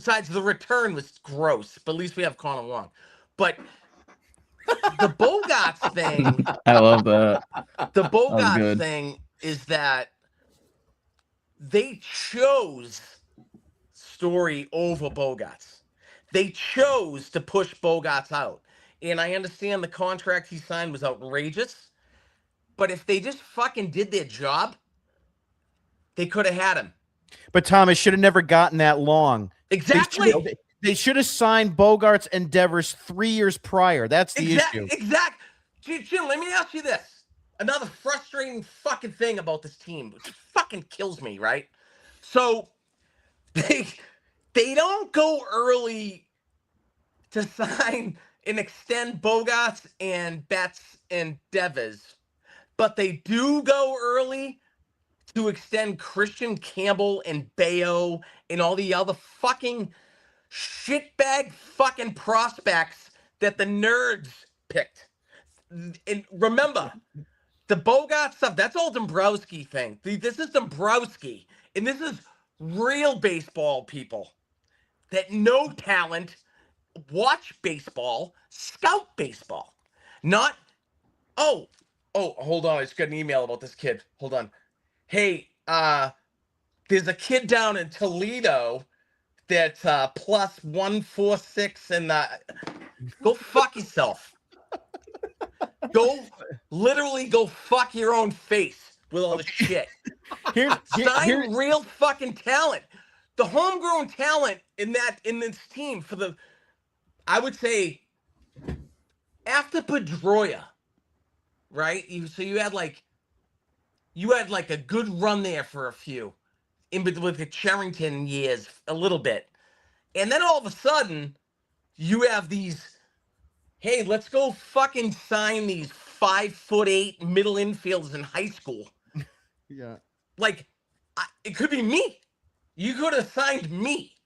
Besides, the return was gross, but at least we have Connor Wong. But the Bogarts thing, I love that. the That was Bogarts good. thing is that they chose Story over Bogarts. They chose to push Bogarts out. And I understand the contract he signed was outrageous, but if they just fucking did their job, they could have had him. But Thomas should have never gotten that long. Exactly. They should have signed Bogarts and Devers 3 years prior. That's the issue. Exactly. Jim, let me ask you this. Another frustrating fucking thing about this team, which fucking kills me, right? So they don't go early to sign and extend Bogarts and Betts and Devers, but they do go early to extend Christian Campbell and Bayo and all the other fucking shitbag fucking prospects that the nerds picked. And remember, the Bogart stuff, that's all Dombrowski thing. This is Dombrowski, and this is real baseball people that know talent, watch baseball, scout baseball. Not, oh, hold on, I just got an email about this kid. Hold on. Hey, there's a kid down in Toledo that's plus 146 and go fuck yourself. Literally go fuck your own face with all the shit. Sign real fucking talent. The homegrown talent in this team I would say after Pedroia, right? You had like a good run there for a few with the Cherrington years a little bit. And then all of a sudden you have these, hey, let's go fucking sign these 5'8" middle infielders in high school. Yeah. Like, it could be me. You could have signed me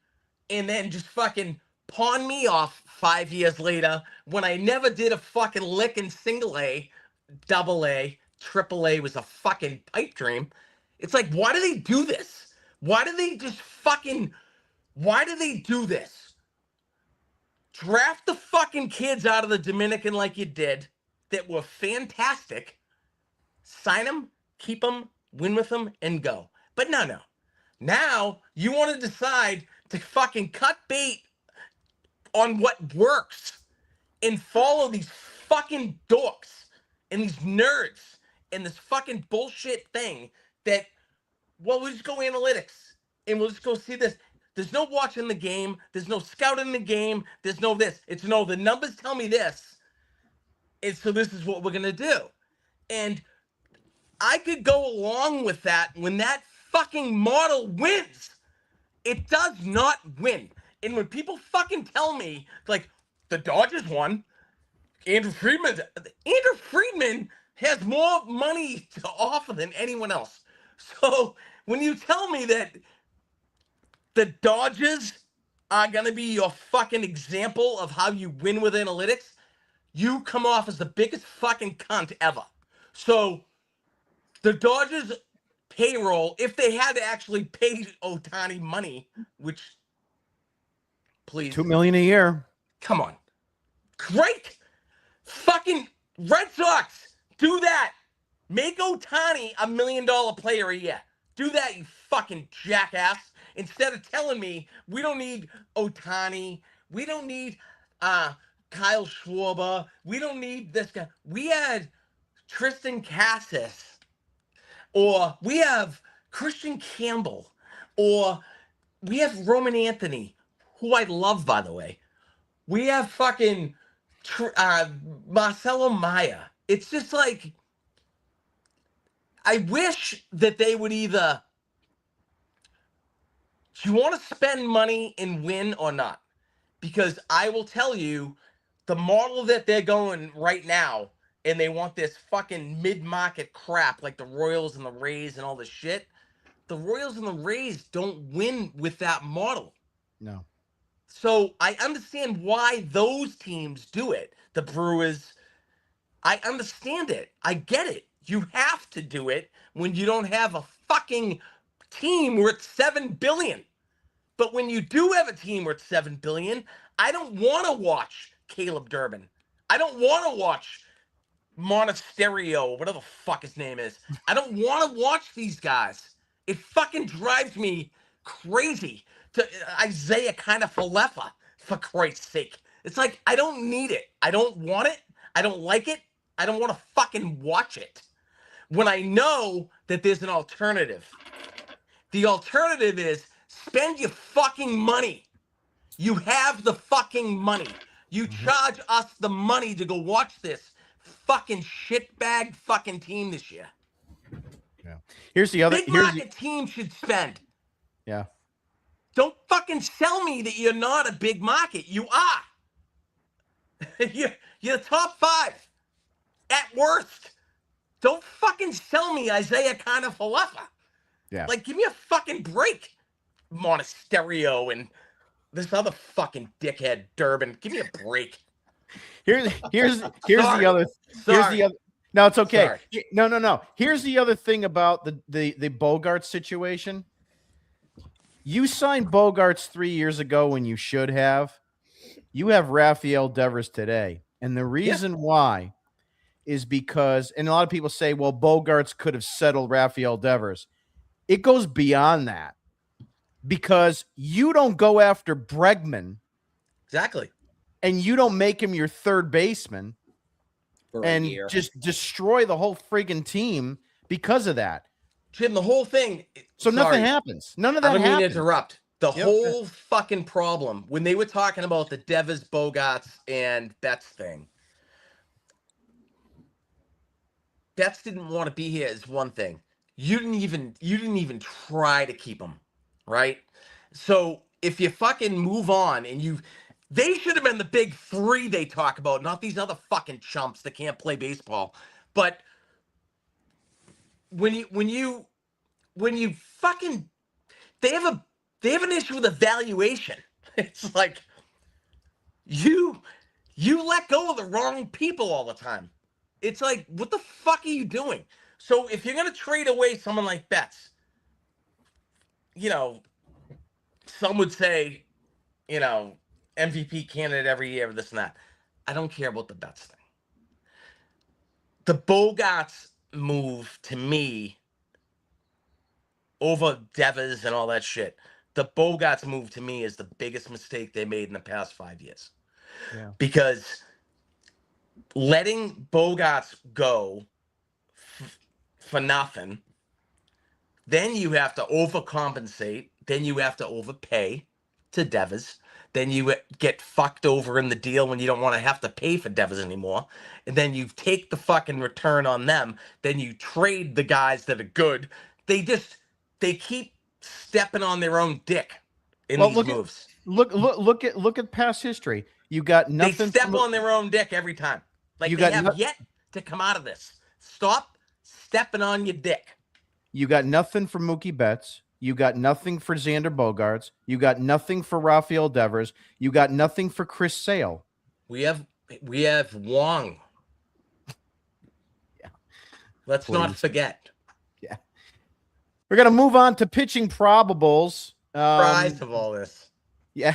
and then just fucking pawn me off 5 years later when I never did a fucking lick in single A, double A, triple A was a fucking pipe dream. It's like, why do they do this? Why do they do this? Draft the fucking kids out of the Dominican like you did that were fantastic. Sign them, keep them, win with them, and go. But no. Now you want to decide to fucking cut bait on what works and follow these fucking dorks and these nerds and this fucking bullshit thing that, well, we'll just go analytics and we'll just go see this. There's no watching the game. There's no scouting the game. There's no this. It's no, the numbers tell me this. And so this is what we're going to do. And I could go along with that when that fucking model wins. It does not win. And when people fucking tell me, like, the Dodgers won, Andrew Friedman has more money to offer than anyone else. So when you tell me that the Dodgers are going to be your fucking example of how you win with analytics, you come off as the biggest fucking cunt ever. So the Dodgers payroll, if they had to actually pay Ohtani money, which, please, $2 million a year. come on, great, fucking Red Sox, do that. Make Ohtani $1 million player a year. Do that, you fucking jackass. Instead of telling me we don't need Ohtani, we don't need Kyle Schwarber, we don't need this guy. We had Tristan Cassis, or we have Christian Campbell, or we have Roman Anthony, who I love, by the way. We have fucking Marcelo Maya. It's just like, I wish that they would either, do you want to spend money and win or not? Because I will tell you, the model that they're going right now, and they want this fucking mid-market crap like the Royals and the Rays and all this shit, the Royals and the Rays don't win with that model. No. So I understand why those teams do it. The Brewers, I understand it. I get it. You have to do it when you don't have a fucking team worth $7 billion. But when you do have a team worth $7 billion, I don't want to watch Caleb Durbin. I don't want to watch Monasterio, whatever the fuck his name is. I don't want to watch these guys. It fucking drives me crazy to Isaiah kind of Falefa, for Christ's sake. It's like, I don't need it. I don't want it. I don't like it. I don't want to fucking watch it. When I know that there's an alternative. The alternative is spend your fucking money. You have the fucking money. You charge us the money to go watch this fucking shitbag fucking team this year. Yeah. Here's the other. Big market team should spend. Yeah. Don't fucking sell me that you're not a big market. You are. You're top 5 at worst. Don't fucking sell me Isaiah kind of Falefa. Yeah. Like, give me a fucking break, Monasterio and this other fucking dickhead Durbin. Give me a break. Here's the other. No, it's okay. Sorry. No. Here's the other thing about the Bogaerts situation. You signed Bogaerts 3 years ago when you should have. You have Rafael Devers today. And the reason why is because, and a lot of people say, well, Bogaerts could have settled Rafael Devers. It goes beyond that because you don't go after Bregman. Exactly. And you don't make him your third baseman and year. just destroy the whole friggin' team because of that. Jim, the whole thing. So sorry, nothing happens. None of that I don't mean to happens. interrupt. The whole fucking problem when they were talking about the Devers, Bogaerts, and Betts thing. Betts didn't want to be here is one thing. You didn't even try to keep him, right? So if you fucking move on and they should have been the big 3 they talk about, not these other fucking chumps that can't play baseball. But when you fucking they have an issue with evaluation. It's like you let go of the wrong people all the time. It's like, what the fuck are you doing? So if you're gonna trade away someone like Betts, some would say, MVP candidate every year, this and that. I don't care about the Betts thing. The Bogaerts move to me over Devers and all that shit. The Bogaerts move to me is the biggest mistake they made in the past 5 years. Yeah. Because letting Bogaerts go for nothing, then you have to overcompensate, then you have to overpay to Devers, then you get fucked over in the deal when you don't want to have to pay for Devers anymore, and then you take the fucking return on them, then you trade the guys that are good. They keep stepping on their own dick in these moves. Look at past history. You got nothing. They step on their own dick every time. Like they have yet to come out of this. Stop stepping on your dick. You got nothing for Mookie Betts. You got nothing for Xander Bogaerts. You got nothing for Rafael Devers. You got nothing for Chris Sale. We have Wong. Yeah. Let's not forget. Yeah. We're gonna move on to pitching probables. Prize of all this. Yeah.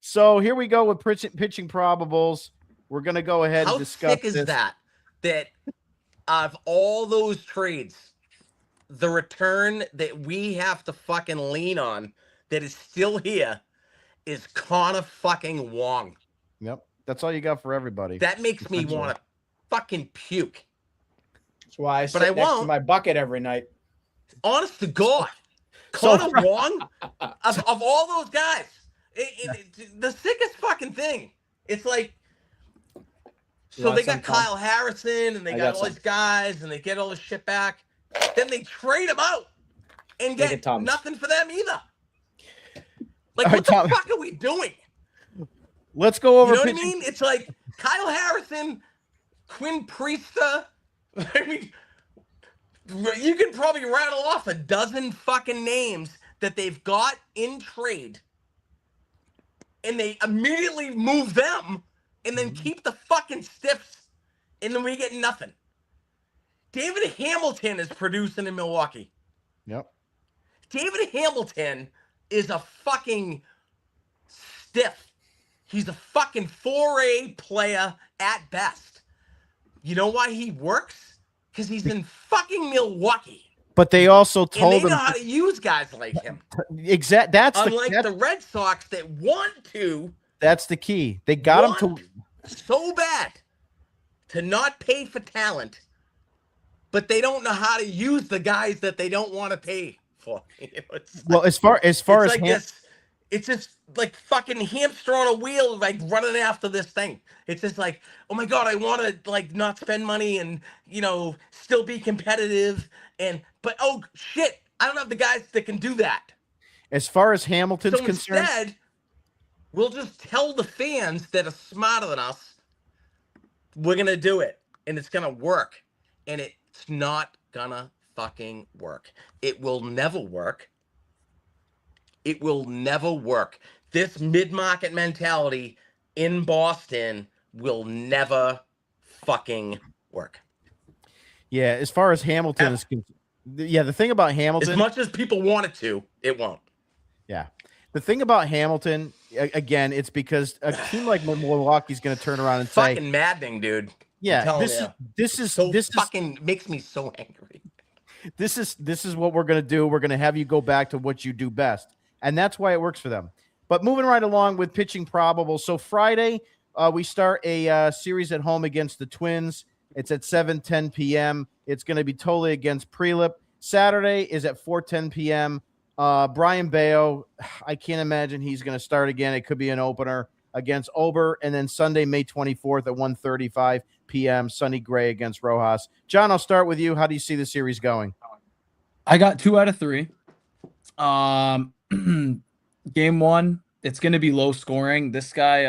So here we go with pitching probables. We're gonna go ahead and discuss. How sick is that? That of all those trades, the return that we have to fucking lean on that is still here is Connor fucking Wong. Yep. That's all you got for everybody. That makes me want to fucking puke. That's why I sit next to my bucket every night. Honest to God. Connor Wong, of all those guys, the sickest fucking thing. It's like, so they got Kyle Harrison and they got all these guys and they get all this shit back. Then they trade them out and get nothing for them either. Like, what the fuck are we doing? Let's go over. You know what I mean? It's like Kyle Harrison, Quinn Priester. I mean, you can probably rattle off a dozen fucking names that they've got in trade, and they immediately move them, and then keep the fucking stiffs, and then we get nothing. David Hamilton is producing in Milwaukee. Yep. David Hamilton is a fucking stiff. He's a fucking 4A player at best. You know why he works? Because he's in fucking Milwaukee. But they also And told they him know how to use guys like him. exact. Unlike the Red Sox that want to. That's the key. They got him to so bad to not pay for talent, but they don't know how to use the guys that they don't want to pay for. You know, well, as far as like this, it's just like fucking hamster on a wheel, like running after this thing. It's just like, oh my god, I want to like not spend money and still be competitive, but oh shit, I don't have the guys that can do that. As far as Hamilton's So concerned, instead, we'll just tell the fans that are smarter than us, we're gonna do it, and it's gonna work, and it's not gonna fucking work. It will never work. It will never work. This mid-market mentality in Boston will never fucking work. yeah. As far as Hamilton is concerned, the thing about Hamilton, As much as people want it to, it won't. yeah. The thing about Hamilton, again, it's because a team like Milwaukee is going to turn around and say, Fucking maddening, dude. yeah, this is fucking makes me so angry. This is what we're going to do. We're going to have you go back to what you do best. And that's why it works for them. But moving right along with pitching probable. So Friday, we start a series at home against the Twins. It's at 7:10 p.m. It's going to be totally against Prelip. Saturday is at 4:10 p.m. Brian Bayo, I can't imagine he's going to start again. It could be an opener against Ober. And then Sunday, May 24th at 1:35 p.m., Sonny Gray against Rojas. John, I'll start with you. How do you see the series going? I got 2 out of 3. Game 1, it's going to be low scoring. This guy,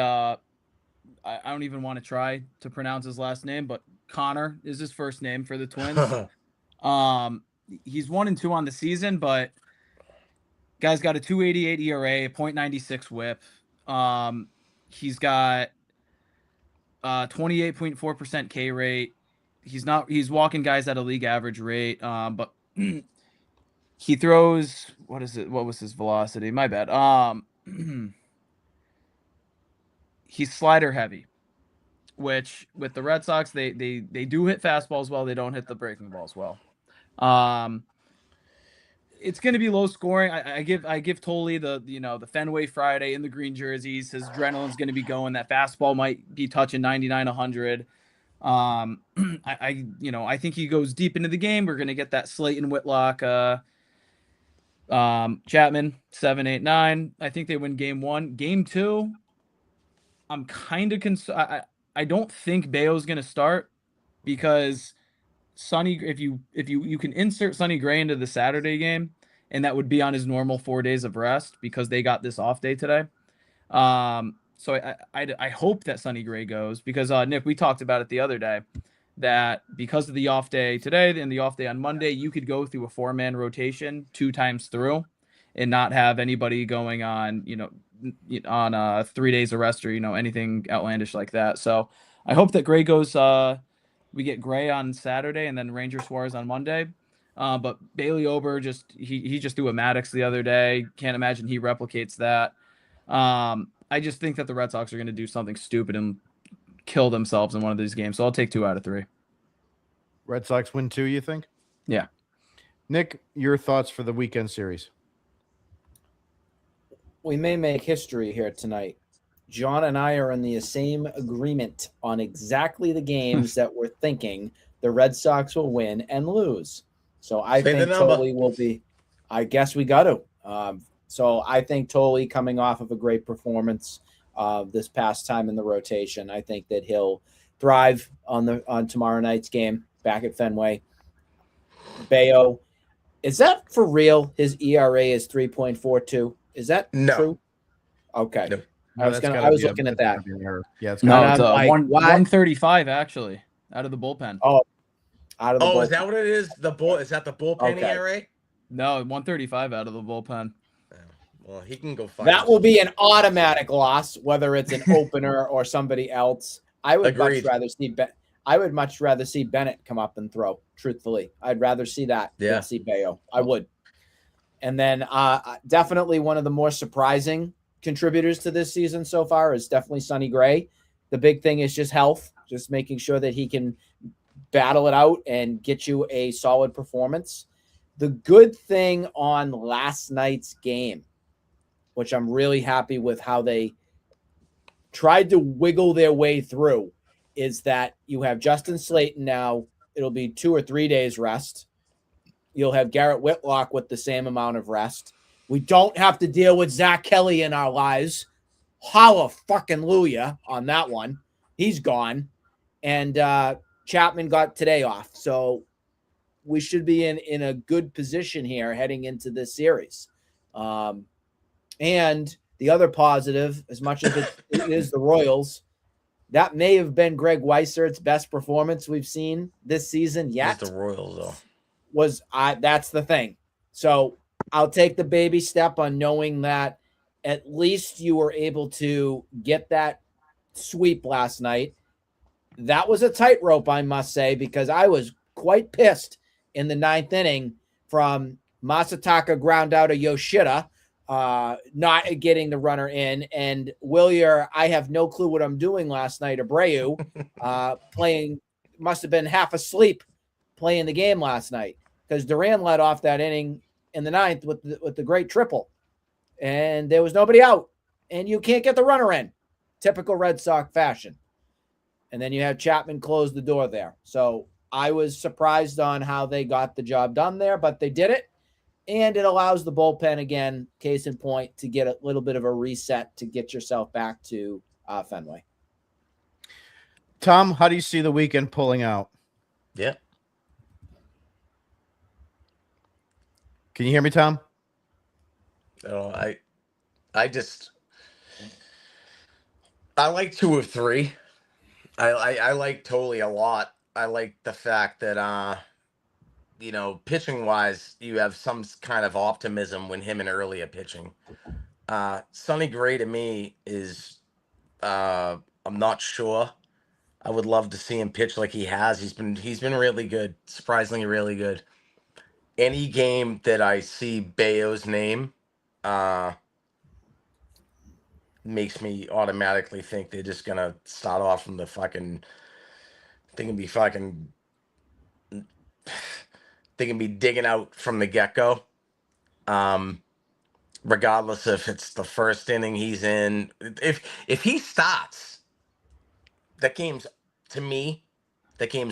I don't even want to try to pronounce his last name, but Connor is his first name for the Twins. He's 1-2 on the season, but guy's got a 2.88 ERA, 0.96 WHIP. He's got 28.4% K rate. He's walking guys at a league average rate, but he throws, what was his velocity? My bad. He's slider heavy, which with the Red Sox, they do hit fastballs well. They don't hit the breaking balls well. It's going to be low scoring. I give Tolley the Fenway Friday in the green jerseys. His adrenaline's going to be going. That fastball might be touching 99, 100. I think he goes deep into the game. We're going to get that Slayton, Whitlock, Chapman 7, 8, 9. I think they win game 1. Game 2, I'm kind of concerned. I don't think Bayo's going to start because Sonny, if you can insert Sonny Gray into the Saturday game, and that would be on his normal 4 days of rest because they got this off day today. So I hope that Sonny Gray goes because Nick, we talked about it the other day that because of the off day today and the off day on Monday, you could go through a 4-man rotation 2 times through and not have anybody going on 3 days of rest or anything outlandish like that. So I hope that Gray goes. We get Gray on Saturday and then Ranger Suarez on Monday. But Bailey Ober he just threw a Maddox the other day. Can't imagine he replicates that. I just think that the Red Sox are going to do something stupid and kill themselves in one of these games. So I'll take 2 out of 3. Red Sox win 2, you think? Yeah. Nick, your thoughts for the weekend series? We may make history here tonight. John and I are in the same agreement on exactly the games that we're thinking the Red Sox will win and lose. So I think Tolley will be. I guess we got to. So I think Tolley coming off of a great performance this past time in the rotation, I think that he'll thrive on tomorrow night's game back at Fenway. Bayo, is that for real? His ERA is 3.42. Is that true? Okay. No. I was looking at that. Yeah, it's it's 135 actually out of the bullpen. Oh, out of the bullpen. Is that what it is? Is that the bullpen ERA? No, 135 out of the bullpen. Well, he can go find that will be an automatic loss, whether it's an opener or somebody else. I would much rather see Bennett come up and throw. Truthfully, I'd rather see that than see Bayo. I would. And then definitely one of the more surprising contributors to this season so far is definitely Sonny Gray. The big thing is just health, just making sure that he can battle it out and get you a solid performance. The good thing on last night's game, which I'm really happy with how they tried to wiggle their way through, is that you have Justin Slayton now. It'll be 2 or 3 days rest. You'll have Garrett Whitlock with the same amount of rest. We don't have to deal with Zach Kelly in our lives. Holla fucking Luya on that one. He's gone. And Chapman got today off. So we should be in a good position here heading into this series. And the other positive, as much as it is the Royals, that may have been Greg Weissert's best performance we've seen this season yet. It's the Royals, though. That's the thing. So I'll take the baby step on knowing that at least you were able to get that sweep last night. That was a tightrope, I must say, because I was quite pissed in the 9th inning from Masataka ground out of Yoshida, not getting the runner in, and Wilyer, I have no clue what I'm doing last night. Abreu playing, must have been half asleep playing the game last night, because Duran led off that inning in the 9th with the great triple, and there was nobody out, and you can't get the runner in, typical Red Sox fashion. And then you have Chapman close the door there. So I was surprised on how they got the job done there, but they did it. And it allows the bullpen, again, case in point, to get a little bit of a reset to get yourself back to Fenway. Tom, how do you see the weekend pulling out? Yeah. Can you hear me, Tom? No, I like 2 of 3. I like Toley a lot. I like the fact that pitching wise, you have some kind of optimism when him and Early are pitching. Sonny Gray to me is I'm not sure. I would love to see him pitch like he has. He's been really good, surprisingly really good. Any game that I see Bayo's name makes me automatically think they're just gonna start off from the fucking. They can be digging out from the get-go. Regardless if it's the first inning he's in. If he starts, that game's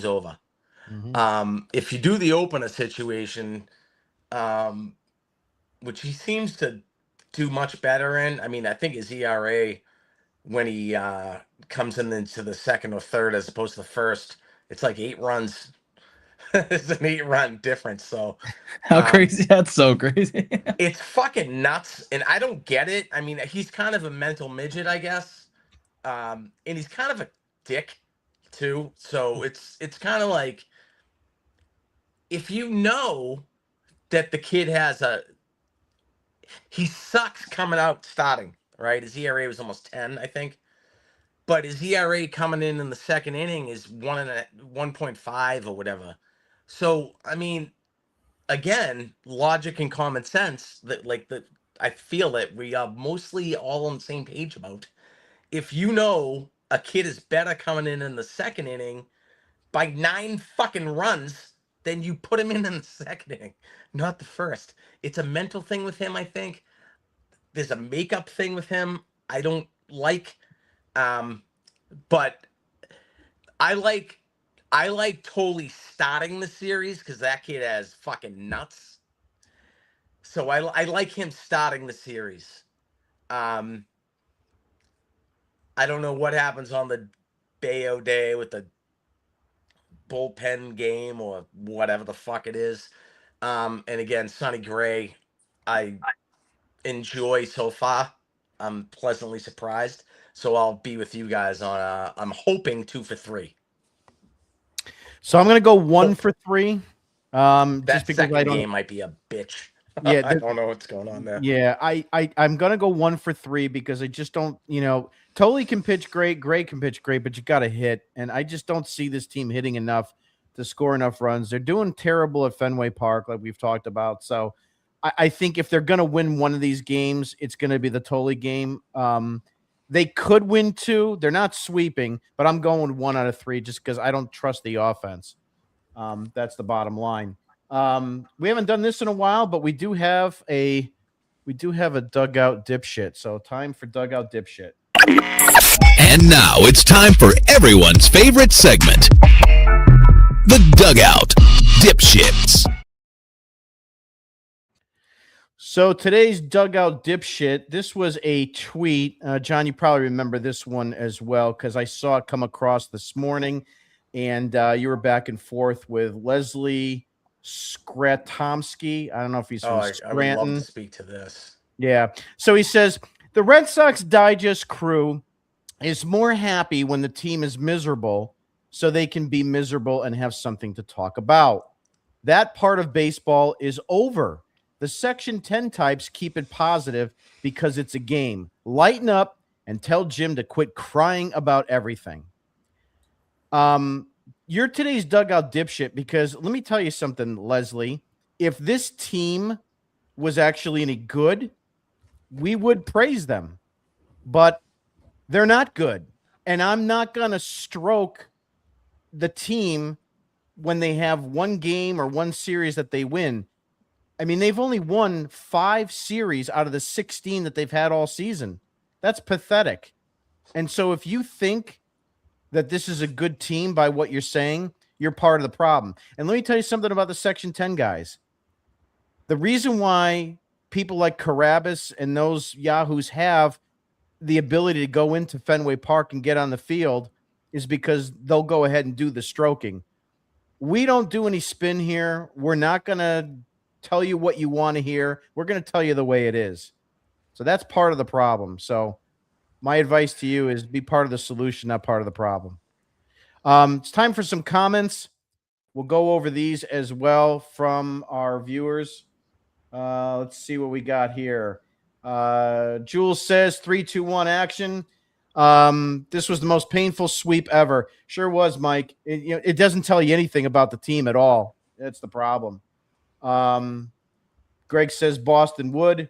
over. Mm-hmm. If you do the opener situation, which he seems to do much better in. I mean, I think his ERA when he comes into the second or third as opposed to the first, it's like 8 runs. It's an 8-run difference. So how crazy? That's so crazy. It's fucking nuts, and I don't get it. I mean, he's kind of a mental midget, I guess, and he's kind of a dick too. So it's kind of like, if you know that the kid he sucks coming out starting, right? His ERA was almost 10, I think. But his ERA coming in the second inning is 1.5 or whatever. So, I mean, again, logic and common sense I feel that we are mostly all on the same page about. If you know a kid is better coming in the second inning by 9 fucking runs, then you put him in the second inning, not the first. It's a mental thing with him, I think. There's a makeup thing with him I don't like. But I like Toley starting the series because that kid has fucking nuts. So I like him starting the series. I don't know what happens on the Bayo day with the bullpen game or whatever the fuck it is. And again, Sonny Gray, I enjoy so far. I'm pleasantly surprised. So I'll be with you guys on I'm hoping 2 for 3. So I'm gonna go 1 for 3. That just because second game might be a bitch. Yeah, I don't know what's going on there. Yeah, I'm gonna go 1 for 3 because I just don't, Toley can pitch great, Gray can pitch great, but you got to hit, and I just don't see this team hitting enough to score enough runs. They're doing terrible at Fenway Park, like we've talked about. So I think if they're going to win one of these games, it's going to be the Tolley game. They could win 2. They're not sweeping, but I'm going 1 out of 3 just because I don't trust the offense. That's the bottom line. We haven't done this in a while, but we do have a dugout dipshit. So time for dugout dipshit. And now it's time for everyone's favorite segment, the Dugout Dipshits. So today's dugout dipshit, this was a tweet. John, you probably remember this one as well because I saw it come across this morning, and you were back and forth with Leslie Skratomsky. I don't know if he's from Scranton. I would love to speak to this. Yeah. So he says, the Red Sox Digest crew is more happy when the team is miserable so they can be miserable and have something to talk about. That part of baseball is over. The Section 10 types keep it positive because it's a game. Lighten up and tell Jim to quit crying about everything. You're today's dugout dipshit because let me tell you something, Leslie. If this team was actually any good, we would praise them. But they're not good. And I'm not going to stroke the team when they have one game or one series that they win. I mean, they've only won 5 series out of the 16 that they've had all season. That's pathetic. And so if you think that this is a good team by what you're saying, you're part of the problem. And let me tell you something about the Section 10 guys. The reason why people like Carabas and those yahoos have the ability to go into Fenway Park and get on the field is because they'll go ahead and do the stroking. We don't do any spin here. We're not going to tell you what you want to hear. We're going to tell you the way it is. So that's part of the problem. So my advice to you is be part of the solution, not part of the problem. It's time for some comments. We'll go over these as well from our viewers. Let's see what we got here. Jules says 3-2-1 action. This was the most painful sweep ever. Sure was, Mike. It doesn't tell you anything about the team at all. That's the problem. Greg says Boston would.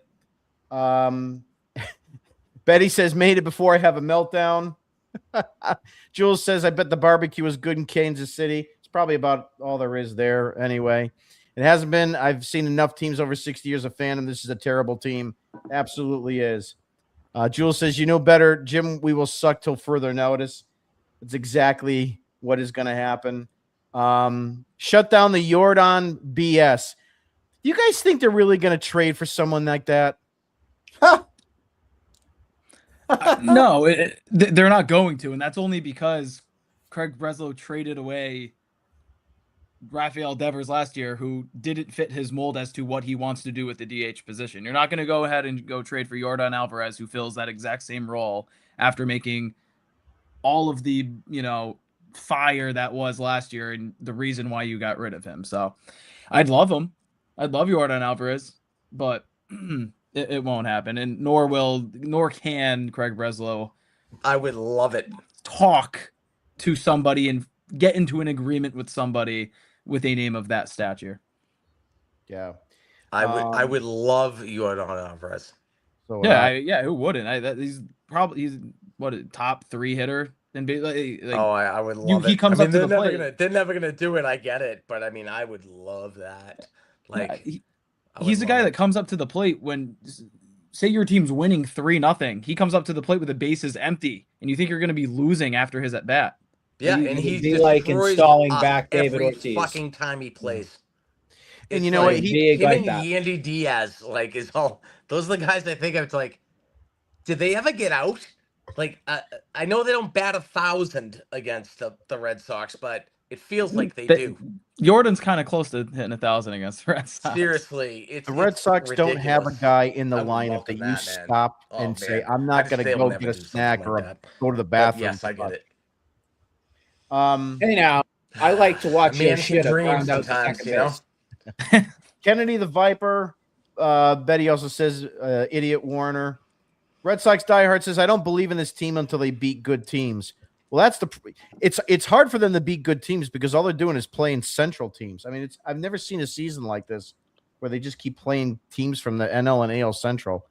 Betty says made it before I have a meltdown. Jules says I bet the barbecue was good in Kansas City. It's probably about all there is there anyway. It hasn't been. I've seen enough teams over 60 years of fandom. This is a terrible team. Absolutely is. Jules says, you know better, Jim, we will suck till further notice. That's exactly what is going to happen. Shut down the Jordan BS. You guys think they're really going to trade for someone like that? No, they're not going to, and that's only because Craig Breslow traded away Rafael Devers last year, who didn't fit his mold as to what he wants to do with the DH position. You're not going to go ahead and go trade for Yordan Alvarez, who fills that exact same role after making all of the, fire that was last year and the reason why you got rid of him. So I'd love him. I'd love Yordan Alvarez, but it won't happen. And nor can Craig Breslow. I would love it. Talk to somebody and get into an agreement with somebody with a name of that stature. Yeah. I would love Yordan Alvarez. So who wouldn't? He's what a top 3 hitter. And I would love it. He comes up to the plate. They're never gonna do it. I get it, but I mean, I would love that. He's the guy that comes up to the plate when, say, your team's winning 3-0. He comes up to the plate with the bases empty, and you think you're going to be losing after his at bat. Yeah, and he's like installing back David Ortiz fucking time he plays. And you know what? Him and Yandy Diaz, is all. Those are the guys I think of. It's like, did they ever get out? I know they don't bat 1,000 against the Red Sox, but it feels like they do. Jordan's kind of close to hitting 1,000 against the Red Sox. Seriously, the Red Sox ridiculous. don't have a guy in the lineup that you stop and say, "I'm not going to go get a snack or go to the bathroom." Yes, I get it. Hey, now I like to watch your shit dream sometimes, Kennedy the Viper. Betty also says, "Idiot Warner." Red Sox diehard says, "I don't believe in this team until they beat good teams." Well, it's hard for them to beat good teams because all they're doing is playing central teams. I mean, I've never seen a season like this where they just keep playing teams from the NL and AL Central.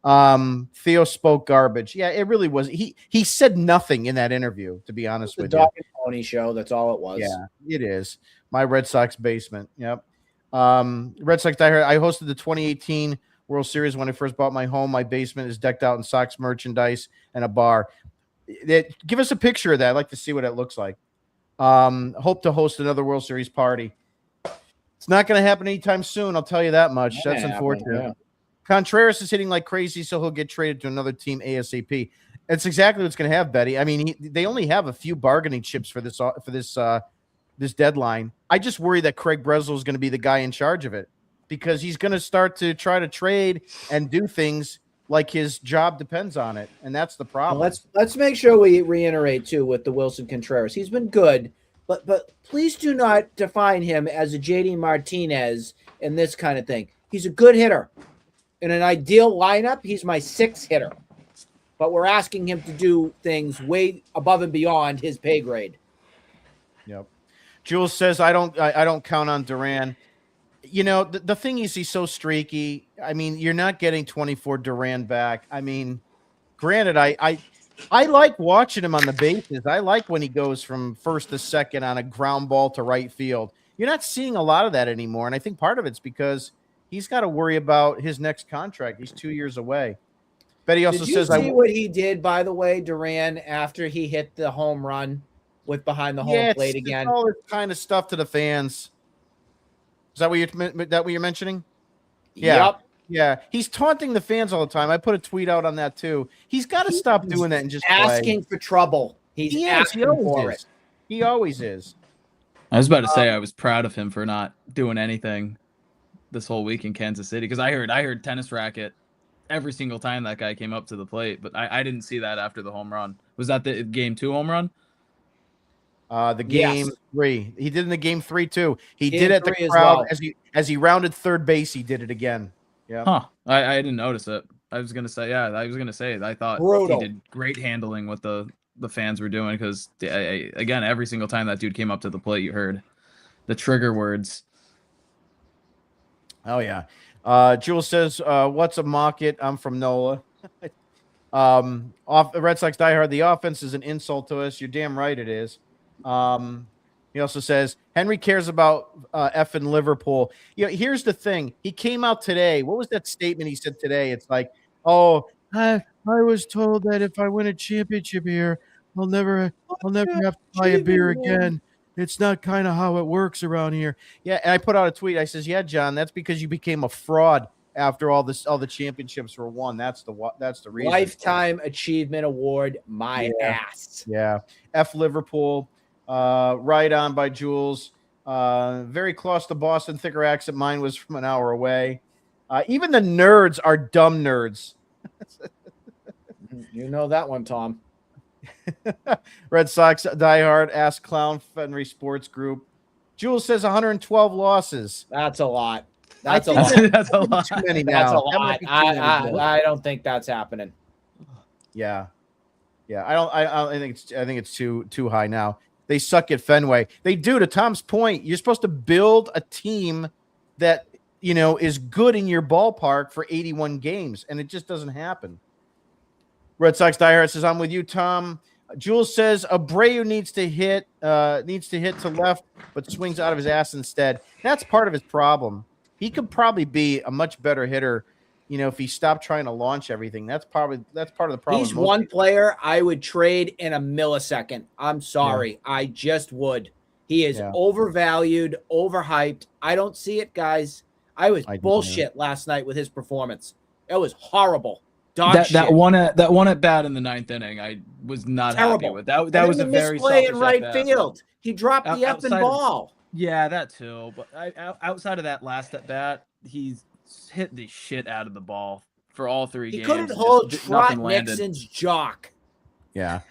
Theo spoke garbage. Yeah, it really was. He said nothing in that interview, to be honest with you. Dog and Pony show. That's all it was. Yeah, it is. My Red Sox basement. Yep. Red Sox diehard. I hosted the 2018 World Series when I first bought my home. My basement is decked out in Sox merchandise and a bar. Give us a picture of that. I'd like to see what it looks like. Hope to host another World Series party. It's not going to happen anytime soon. I'll tell you that much. That's unfortunate. Yeah. Contreras is hitting like crazy, so he'll get traded to another team ASAP. That's exactly what's going to have, Betty. I mean, they only have a few bargaining chips for this deadline. I just worry that Craig Breslow is going to be the guy in charge of it because he's going to start to try to trade and do things like his job depends on it, and that's the problem. Well, let's make sure we reiterate too with the Wilson Contreras. He's been good, but please do not define him as a JD Martinez and this kind of thing. He's a good hitter. In an ideal lineup, he's my 6th hitter. But we're asking him to do things way above and beyond his pay grade. Yep. Jules says, I don't count on Duran. You know, the thing is he's so streaky. I mean, you're not getting 24 Duran back. I mean, granted, I like watching him on the bases. I like when he goes from first to second on a ground ball to right field. You're not seeing a lot of that anymore. And I think part of it's because he's got to worry about his next contract. He's 2 years away. Betty also says, "I see what he did, by the way, Duran, after he hit the home run with behind the home plate again." All this kind of stuff to the fans. Is that what you're mentioning? Yeah. Yep. Yeah. He's taunting the fans all the time. I put a tweet out on that too. He's got to stop doing that and just asking for trouble. He's asking for it. He always is. I was about to say I was proud of him for not doing anything this whole week in Kansas City because I heard tennis racket every single time that guy came up to the plate, but I didn't see that after the home run. Was that the game 2 home run? The game 3. He did in the game 3 too. He did at the crowd as he rounded third base. He did it again. Yeah. Huh. I didn't notice it. I was gonna say I thought Brutal. he did great handling what the fans were doing because again every single time that dude came up to the plate, you heard the trigger words. Oh yeah. Jules says, "What's a market?" I'm from NOLA. Off the Red Sox diehard. The offense is an insult to us. You're damn right it is. He also says Henry cares about effing Liverpool. You know, here's the thing. He came out today. What was that statement he said today? It's like, oh, I was told that if I win a championship here, I'll never have to buy a beer again. It's not kind of how it works around here. Yeah, and I put out a tweet. I says, yeah, John, that's because you became a fraud after all the championships were won. That's the reason. Lifetime Achievement Award, my ass. Yeah. F Liverpool. Right on by Jules. Very close to Boston. Thicker accent. Mine was from an hour away. Even the nerds are dumb nerds. You know that one, Tom. Red Sox diehard. Ask Clown Fenry Sports Group. Jules says 112 losses. That's a lot. That's a lot. That's a lot. Too many now. That's a lot. I don't think that's happening. Yeah. I think it's too high now. They suck at Fenway. They do. To Tom's point, you're supposed to build a team that is good in your ballpark for 81 games, and it just doesn't happen. Red Sox diehard says, "I'm with you, Tom." Jules says Abreu needs to hit to left, but swings out of his ass instead. That's part of his problem. He could probably be a much better hitter, if he stopped trying to launch everything. That's part of the problem. He's one player I would trade in a millisecond. I'm sorry. Yeah. I just would. He is overvalued, overhyped. I don't see it, guys. I was bullshit last night with his performance. It was horrible. That one at bat in the 9th inning, I was not happy with. That was a very play in right field. He dropped the effing ball. Yeah, that too. But outside of that last at bat, he's hit the shit out of the ball for all 3 games. He couldn't hold Trot Nixon's jock. Yeah.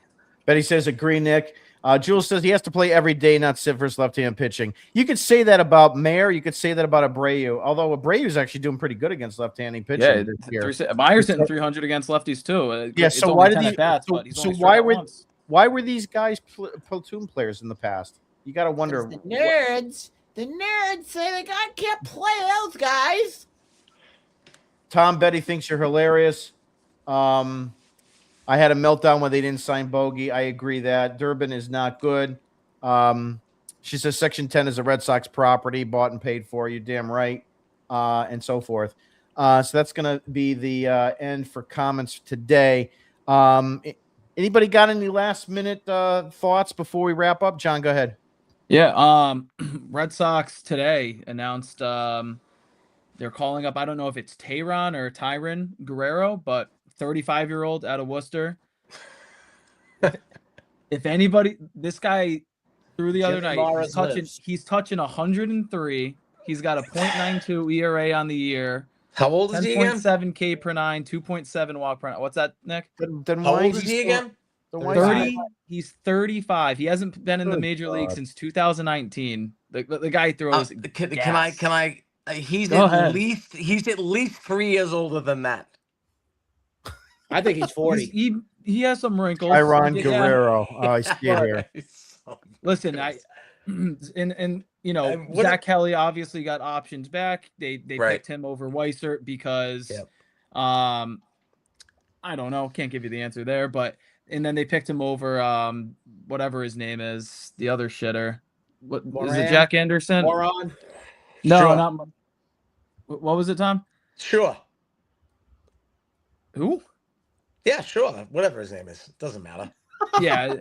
Betty says, agree, Nick. Jules says he has to play every day, not sit versus left-hand pitching. You could say that about Mayer. You could say that about Abreu, although Abreu is actually doing pretty good against left-handing pitching. Yeah, Meyer's hitting 300 against lefties too. Yeah, so why were these guys platoon players in the past? You got to wonder. The nerds The nerds say the guy can't play those guys. Tom Betty thinks you're hilarious. I had a meltdown when they didn't sign Bogey. I agree that Durbin is not good. She says Section 10 is a Red Sox property, bought and paid for. You're damn right, and so forth. So that's going to be the end for comments today. Anybody got any last minute thoughts before we wrap up? John, go ahead. Yeah. Red Sox today announced they're calling up. I don't know if it's Tyron Guerrero, but 35-year-old out of Worcester. If anybody, this guy through the other night, he's touching 103. He's got a .92 ERA on the year. How old is he again? 10.7 K per nine, 2.7 walk per nine. What's that, Nick? Then How why old is he again? 30. He's 35. He hasn't been in the major league since 2019. The guy throws. Can I? He's Go at ahead. least 3 years older than that. I think he's 40. He has some wrinkles. Tyron Yeah. Guerrero. Oh, I see it here. Listen, and you know, And what- Zach Kelly obviously got options back. They Right. picked him over Weissert because Yep. I don't know, can't give you the answer there, but and then they picked him over whatever his name is, the other shitter. What is Moran? it, Jack Anderson? Moron. No, Sure. not what was it, Tom? Sure. Who? Yeah, sure. Whatever his name is, doesn't matter. Yeah.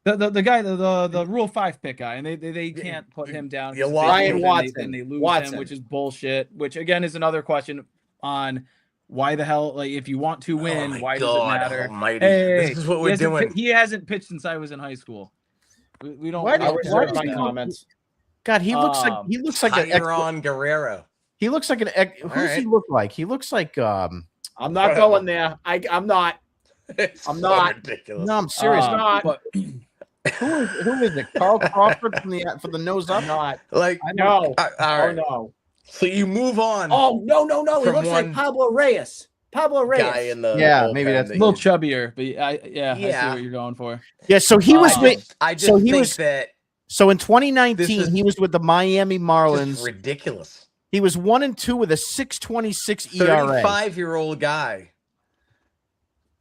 The guy, the Rule 5 pick guy, and they can't put him down. You're 'cause lying. then Watson. they lose Watson. him, which is bullshit. Which again is another question on why the hell, like, if you want to win, Oh my why God does it matter? Almighty. Hey, This is what he we're hasn't doing. He hasn't pitched since I was in high school. We don't. Why we did- I don't why reserve did my you- comments. God, he looks like an Tyron Guerrero. he looks like an who's right. he look like? He looks like I'm not going there. I'm not. It's I'm so not. ridiculous. no, I'm serious. not. But Who is it? Carl Crawford for the nose up? I'm not. Like, I know. all Oh right. no. So you move on. Oh no. He From looks like one Pablo Reyes. Pablo Reyes. guy in the Yeah, maybe bullpen that's a that little you- chubbier, but I see Yeah. what you're going for. Yeah, so he was I with just, I just so he think was- that so in 2019 This is- he was with the Miami this Marlins. is ridiculous. He was 1-2 with a 6.26 ERA. 35-year-old guy.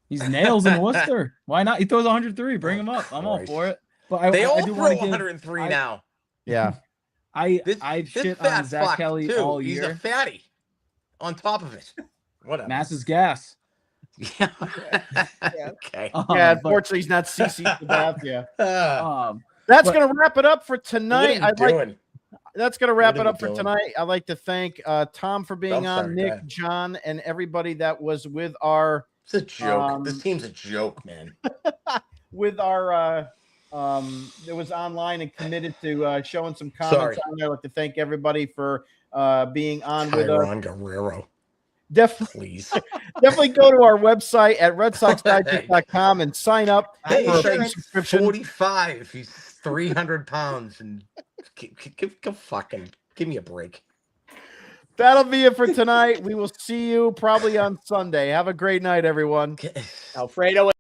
He's nails in Worcester. Why not? He throws 103. Bring him up. I'm all Christ. for it. But They all do throw wanna give- 103 I- now. Yeah. I've This shit fat on Zach fuck, Kelly too. all He's a year. fatty. On top of it. Whatever. Mass is gas. Yeah. Okay. Yeah, But, unfortunately he's not CC Sabathia. That's But- gonna wrap it up for What tonight. are you doing? That's gonna wrap What it are up we for doing? tonight. I'd like to thank Tom for being I'm on, sorry, go Nick, ahead. John, and everybody that was with our It's a joke. This Um, team's a joke, man. that was online and committed to showing some comments Sorry. on there. I'd like to thank everybody for being on with us. Tyron Guerrero, Definitely please. go to our website at redsoxdigest.com and sign up Hey, for a sure, free he's subscription. 45. He's 300 pounds. And give me a break. That'll be it for tonight. We will see you probably on Sunday. Have a great night, everyone. Alfredo